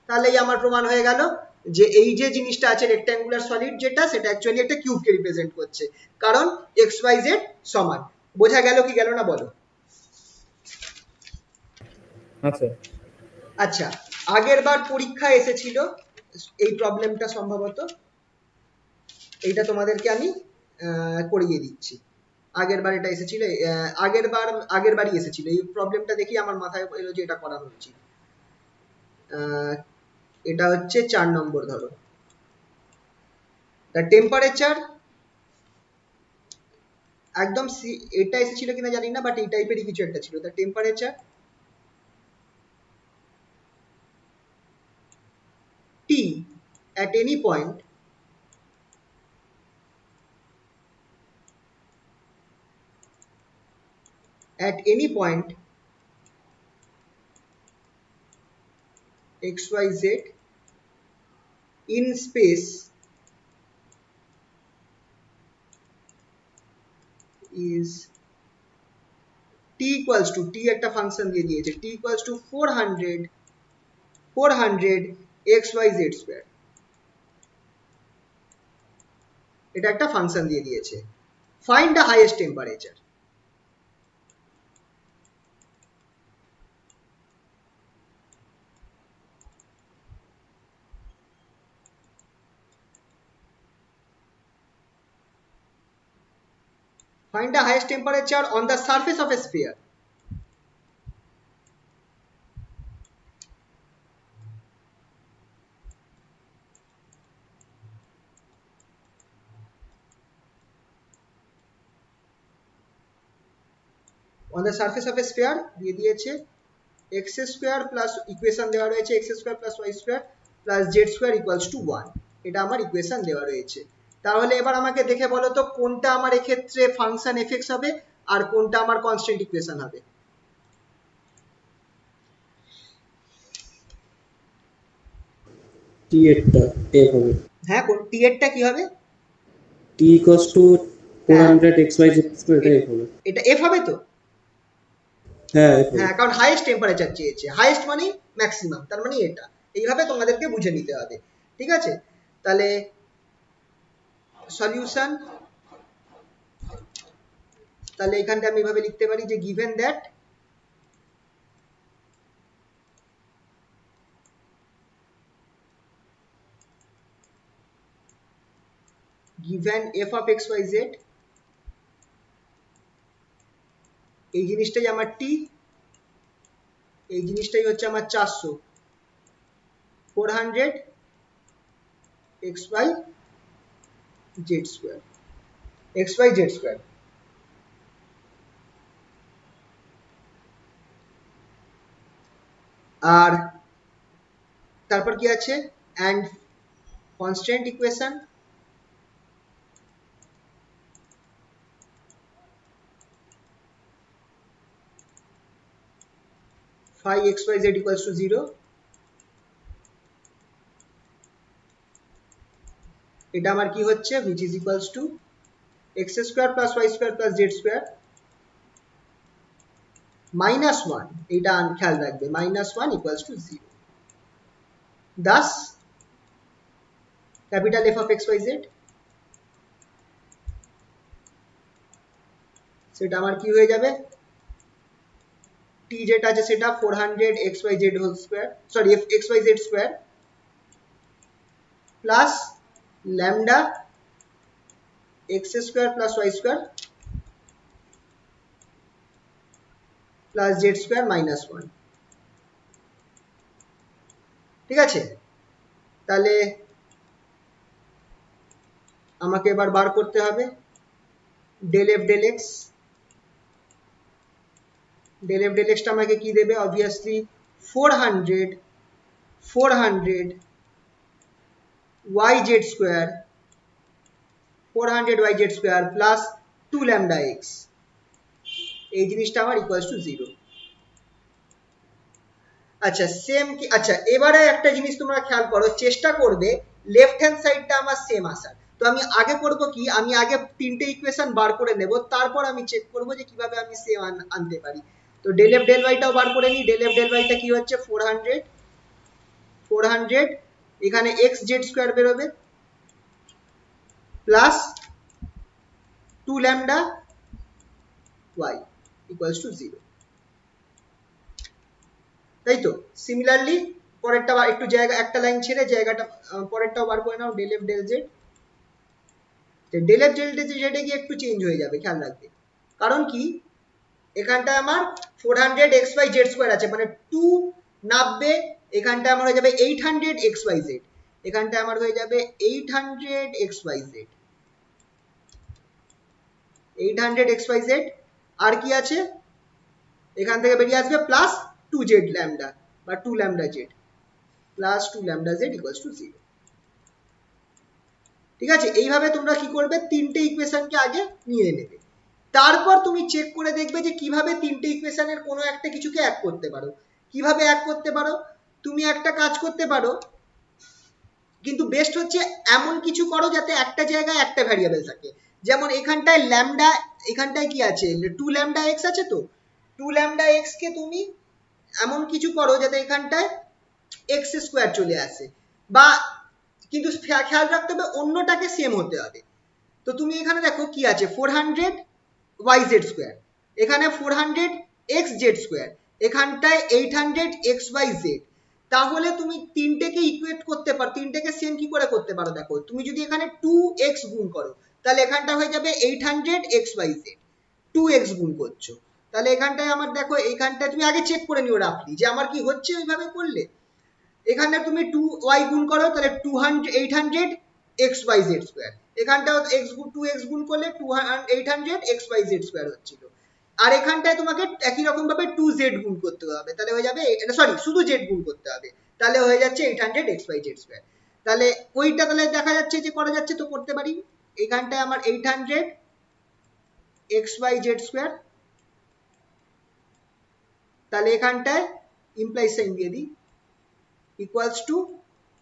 তাহলেই আমার প্রমাণ হয়ে গেল যে এই যে জিনিসটা আছে রেক্ট্যাঙ্গুলার সলিড যেটা, সেটা অ্যাকচুয়ালি একটা কিউবকে রিপ্রেজেন্ট করছে, কারণ এক্স ওয়াই জেড সমান। বোঝা গেল কি গেল না বলো? আচ্ছা আচ্ছা, আগের বার পরীক্ষায় এসেছিল এই প্রবলেমটা, সম্ভবত এইটা তোমাদেরকে আমি করিয়ে দিচ্ছি। আগের বার এটা এসেছিল, আগের বারই এসেছিল এই প্রবলেমটা, দেখি আমার মাথায় এলো যে এটা করানো উচিত। এটা হচ্ছে 4 নম্বর, ধরো দ্য টেম্পারেচার, একদম এটা এসেছিল কিনা জানি না, বাট এই টাইপেরই কিছু একটা ছিল। The temperature T at any point xyz in space is t equals to, t একটা ফাংশন দিয়ে দিয়েছে, t equals to 400 xyz square, এটা একটা ফাংশন দিয়ে দিয়েছে। Find the highest temperature. Find the highest temperature on the surface of a sphere. On the surface of a sphere দিয়ে দিয়েছে x স্কয়ার প্লাস ইকুয়েশন দেওয়া রয়েছে x square plus y square plus z square equals to 1, এটা আমার ইকুয়েশন দেওয়া রয়েছে। তাহলে এবার আমাকে দেখে বলো তো কোনটা আমার এক্ষেত্রে ফাংশন এফএক্স হবে আর কোনটা আমার কনস্ট্যান্ট ইকুয়েশন হবে? টি এরটা এফ হবে। হ্যাঁ, টি এরটা কি হবে? টি ইকুয়ালস টু 400 xyz স্কয়ার, এটা এফ হবে। এটা এফ হবে তো? হ্যাঁ এফ হবে। হ্যাঁ, কারণ হাইয়েস্ট টেম্পারেচার চেয়েছে, হাইয়েস্ট মানে ম্যাক্সিমাম, তার মানে এটা এইভাবে তোমাদেরকে বুঝে নিতে হবে, ঠিক আছে? তাহলে সলিউশন, তাহলে এখানটা আমি এভাবে লিখতে পারি যে given that given f of xyz, এই জিনিসটাই আমার t, এই জিনিসটাই হচ্ছে আমার 400, 400 xyz স্কয়ার, xyz স্কয়ার। আর তারপর কি আছে, and constant equation phi xyz equals to 0, এটা আমার কি হচ্ছে, which is equals to x square plus y square plus z square minus 1, এটা খেয়াল রাখবে, minus 1 equals to 0। Thus capital F of xyz, সেটা আমার কি হয়ে যাবে, t যেটা আছে সেটা 400 xyz whole square, sorry xyz square plus lambda x square plus Y square plus Z square minus 1। ঠিক আছে, তাহলে আমাকে এবার বার করতে হবে del F del x. Del F del এক্সটা আমাকে কি দেবে? Obviously 400 y Z square 400 y Z square plus 2 lambda x, এই জিনিসটা আমার ইকুয়ালস টু 0। আচ্ছা সেম কি, আচ্ছা এবারে একটা জিনিস তোমরা খেয়াল করো, চেষ্টা করবে লেফট হ্যান্ড সাইডটা আমার সেম আসার। তো আমি আগে করব কি, আমি আগে তিনটে ইকুয়েশন বার করে নেব, তারপর আমি চেক করব যে কিভাবে আমি সেম আনতে পারি। তো ডেল এফ ডেল ওয়াইটাও বার করে নিই। ডেল এফ ডেল ওয়াইটা কি হচ্ছে? 400 এখানে এক্স জেড স্কোয়ার বেরোবে plus 2 lambda y equals to 0। তাই তো? সিমিলারলি পরেরটা একটু জায়গা, একটা লাইন ছেড়ে জায়গাটা পরেরটাও বার করে নাও। Del F del Z, del F del Z এ গিয়ে একটু চেঞ্জ হয়ে যাবে, খেয়াল রাখবে। কারণ কি, এখানটায় আমার 400 এক্স ওয়াই জেড স্কোয়ার আছে, মানে 2 নাববে, এখানটায় আমার হয়ে যাবে 800 এক্স ওয়াই জেড, এখানটায় আমার হয়ে যাবে 800 X Y Z, 800 X Y Z. আর কি আছে? এখান থেকে বেরিয়ে আসবে প্লাস 2 জেড ল্যামডা বা 2 lambda Z plus 2 lambda z equals to 0। ঠিক আছে, এইভাবে তোমরা কি করবে, তিনটে ইকুয়েশনকে আগে নিয়ে নেবে, তারপর তুমি চেক করে দেখবে যে কিভাবে তিনটে ইকুয়েশনের কোনো একটা কিছুকে এক করতে পারো। কিভাবে এক করতে পারো? তুমি একটা কাজ করতে পারো, কিন্তু বেস্ট হচ্ছে এমন কিছু করো যাতে একটা জায়গায় একটা ভ্যারিয়েবল থাকে। যেমন এখানটায় ল্যামডা, এখানটায় কি আছে? 2 ল্যামডা এক্স আছে, তো 2 ল্যামডা এক্স কে তুমি এমন কিছু করো যাতে এখানটায় এক্স স্কোয়ার চলে আসে, বা কিন্তু খেয়াল রাখতে হবে অন্যটাকে সেম হতে হবে। তো তুমি এখানে দেখো কি আছে, 400 ওয়াই জেড স্কোয়ার, এখানে 400 এক্স জেড স্কোয়ার, এখানটায় 800 এক্স ওয়াই জেড। তাহলে তুমি তিনটেকে ইকুয়েট করতে পারো, তিনটেকে সেম কি করে করতে পারো? দেখো, তুমি যদি এখানে 2x গুণ করো, তাহলে এখানটা হয়ে যাবে 800 এক্স ওয়াই জেড, 2x গুণ করছো, তাহলে এখানটায় আমার দেখো, এইখানটায় তুমি আগে চেক করে নিও রাফলি যে আমার কি হচ্ছে ওইভাবে করলে। এখানে তুমি 2y গুণ করো, তাহলে 800 এক্স ওয়াই জেড স্কোয়ার, এখানটাও x 2x গুণ করলে 800 এক্স ওয়াই জেড স্কোয়ার হচ্ছিল। আর এখানটায় তোমাকে একই রকম ভাবে 2z গুণ করতে হবে, তাহলে হয়ে যাবে, সরি শুধু z গুণ করতে হবে, তাহলে হয়ে যাচ্ছে 800 এক্স ওয়াই জেড স্কোয়ার। তাহলে ওইটা তাহলে দেখা যাচ্ছে যে করা যাচ্ছে, তো করতে পারি। এখানটায় আমার 800 এক্স ওয়াই জেড স্কোয়ার, তাহলে এখানটায় ইমপ্লাই সাইন দিয়ে দিই, ইকুয়ালস টু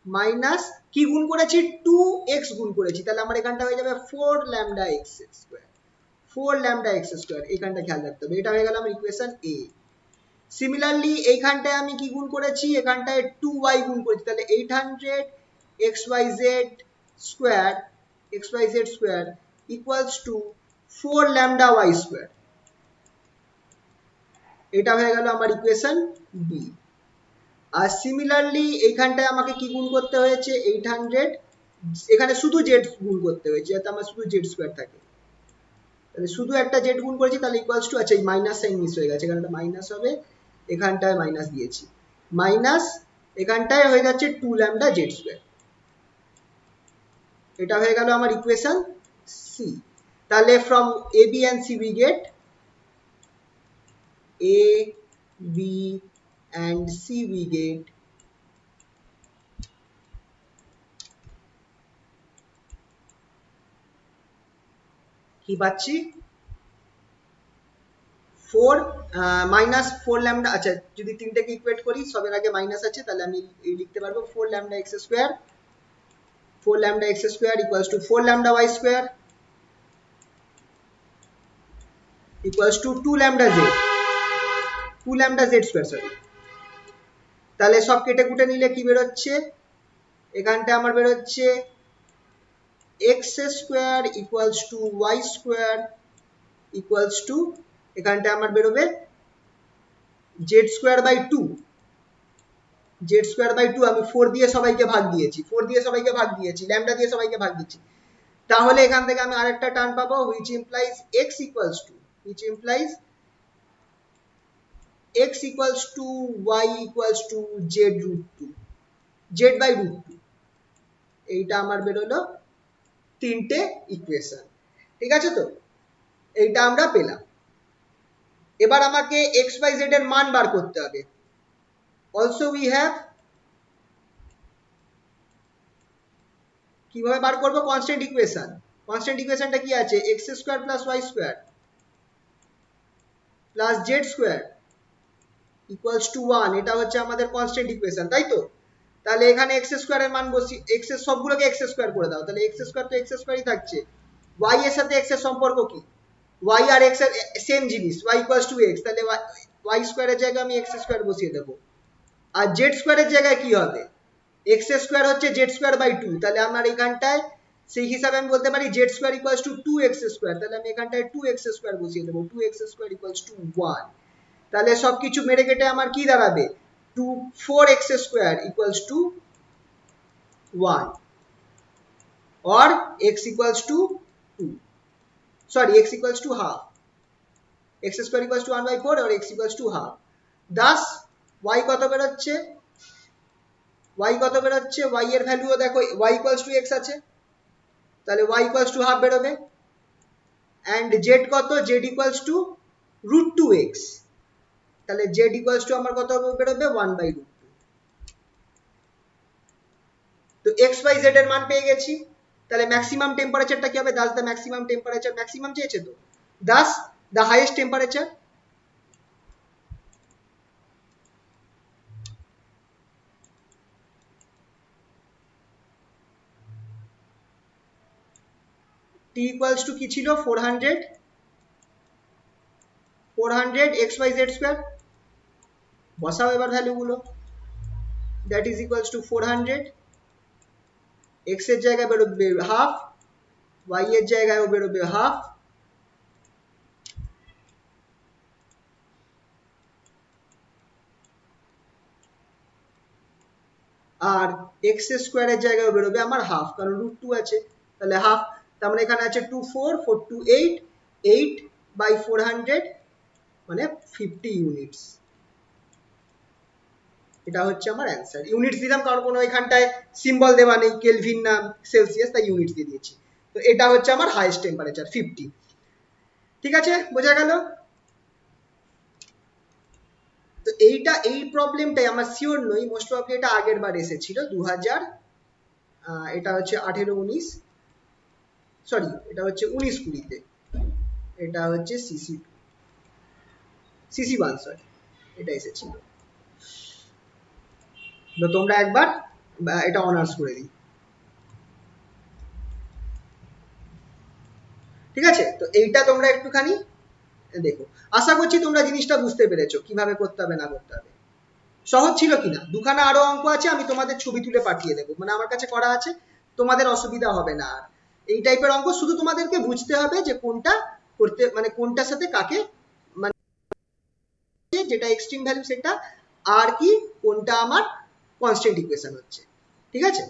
মাইনাস কি গুণ করেছি, 2x গুণ করেছি, তাহলে আমার এখানটা হয়ে যাবে 4 lambda x square, 4 lambda x square, এখানটা খেয়াল রাখতে হবে। এটা হয়ে গেল আমার ইকুয়েশন এ। সিমিলারলি এইখানটায় আমি কি গুণ করেছি, এখানটায় 2y গুণ করেছি, তাহলে 800 xyz square, xyz square equals to 4 lambda y square. এটা হয়ে গেল আমার ইকুয়েশন বি। আর সিমিলারলি এইখানটায় আমাকে কি গুণ করতে হয়েছে, 800, এখানে শুধু জেড গুণ করতে হয়েছে যাতে আমার শুধু জেড স্কোয়ার থাকে, তাহলে শুধু একটা জেড গুণ করেছি, তাহলে ইকুয়ালস টু, আচ্ছা এই মাইনাস সাইন মিস হয়ে গেছে, এখানটা মাইনাস হবে, এখানটায় মাইনাস দিয়েছি, মাইনাস এখানটায় হয়ে যাচ্ছে 2 ল্যামডা জেড স্কোয়ার। এটা হয়ে গেল আমার ইকুয়েশন সি। তাহলে from A B and C we get A B and C we get কি পাচ্ছি, 4 মাইনাস 4 ল্যামডা, আচ্ছা যদি তিনটাকে ইকুয়েট করি, সবের আগে মাইনাস আছে, তাহলে আমি লিখতে পারবো 4 lambda x square, 4 lambda x square equals to 4 lambda Y square equals to 2 lambda z, 2 lambda z square, sorry. তাহলে সব কেটে কুটে নিলে কি বেরোচ্ছে, এখানটা আমার বেরোচ্ছে x square equals to y square equals to, এখানটা আমার বেরোবে z square by 2, z square by 2, আমি 4 দিয়ে সবাইকে ভাগ দিয়েছি, 4 দিয়ে সবাইকে ভাগ দিয়েছি, ল্যামডা দিয়ে সবাইকে ভাগ দিচ্ছি, তাহলে এখান থেকে আমি আরেকটা টার্ম পাবো which implies x equals to y equals to z root 2 z by root 2 এইটা আমার বেরোলো তিনটে ইকুয়েশন। ঠিক আছে, তো এইটা আমরা পেলাম। এবার আমাকে এক্স বাই জেড এর মান বার করতে হবে। অলসো উই হ্যাভ, কিভাবে বার করবো? Constant equation. কনস্ট্যান্ট ইকুয়েশনটা কি আছে? X square plus Y square plus Z square equals to 1, এটা হচ্ছে আমাদের কনস্ট্যান্ট ইকুয়েশন, তাই তো? তাহলে এখানে এক্স স্কোয়ারের মান বসি, এক্স এর সবগুলোকে এক্স স্কোয়ার করে দাও, তাহলে এক্স স্কোয়ার তো এক্স স্কোয়ারই থাকছে। ওয়াই এর সাথে এক্স এর সম্পর্ক কি? ওয়াই আর এক্স এর সেম জিনিস, ওয়াই ইকুয়ালস টু এক্স, তাহলে ওয়াই স্কোয়ারের জায়গায় আমি এক্স স্কোয়ার বসিয়ে দেবো। আর জেড স্কোয়ারের জায়গায় কি হবে? এক্স স্কোয়ার হচ্ছে জেড স্কোয়ার বাই 2, তাহলে আমার এখানটায় সেই হিসাবে আমি বলতে পারি Z square equals two 2x square, তাহলে আমি এখানটায় 2x স্কোয়ার বসিয়ে দেবো, 2x স্কোয়ার ইকুয়ালস টু 1। তাহলে সবকিছু মেরে কেটে আমার কি দাঁড়াবে? 4x square equals to 1 or x equals to 2, sorry x equals to half, x square equals to 1 by 4 or x equals to half। thus y কত বেরোচ্ছে? y কত বেরোচ্ছে? y এর ভ্যালুও দেখো, y equals to x আছে, তাহলে y equals to half বেরোবে। and z কত? z equals to root 2x, তাহলে z equals to আমার কত বেরোবে? 1 by root 2। তো x y z এর মান পেয়ে গেছি, তাহলে ম্যাক্সিমাম টেম্পারেচারটা কি হবে? Das the maximum temperature, maximum চেয়েছে তো, Das the highest temperature. t equals to কি ছিল? 400 x y z স্কয়ার, বসাও এবার ভ্যালুগুলো। That is equals to 400, x এর জায়গায় বেরোবে হাফ, y এর জায়গায়ও বেরোবে হাফ, আর x স্কোয়ারের জায়গায় বেরোবে আমার হাফ, কারণ রুট 2 আছে, তাহলে হাফ। তার মানে এখানে আছে 2 4 4 2 8, 8 বাই 400 মানে 50 ইউনিটস। এটা হচ্ছে আমার অ্যান্সার। ইউনিটস দিলাম কারণ কোনো এখানটায় সিম্বল দেওয়া নেই, কেলভিন না সেলসিয়াস, তাই ইউনিটস দিয়ে দিয়েছি। তো এটা হচ্ছে আমার হাইয়েস্ট টেম্পারেচার 50। ঠিক আছে, বোঝা গেল? তো এইটা, এই প্রবলেমটাই আমার শিওর নই, মোস্ট প্রবাবলি এটা আগের বার এসেছিল 2000, এটা হচ্ছে 18-19, সরি এটা হচ্ছে 19-20-তে, এটা হচ্ছে CC1, সরি এটা এসেছিল। তো তোমরা একবার এটা অনার্স করে দিই। ঠিক আছে, তো এইটা তোমরা একটুখানি দেখো। আশা করছি তোমরা জিনিসটা বুঝতে পেরেছো কিভাবে করতে হবে না করতে হবে। সহজ ছিল কিনা? দুখানা আরো অঙ্ক আছে, আমি তোমাদের ছবি তুলে পাঠিয়ে দেবো, মানে আমার কাছে করা আছে, তোমাদের অসুবিধা হবে না। আর এই টাইপের অঙ্ক শুধু তোমাদেরকে বুঝতে হবে যে কোনটা করতে, মানে কোনটার সাথে কাকে, মানে যেটা এক্সট্রিম ভ্যালু সেটা, আর কি কোনটা আমার কনস্ট্যান্ট ইকুয়েশন হচ্ছে। ঠিক আছে।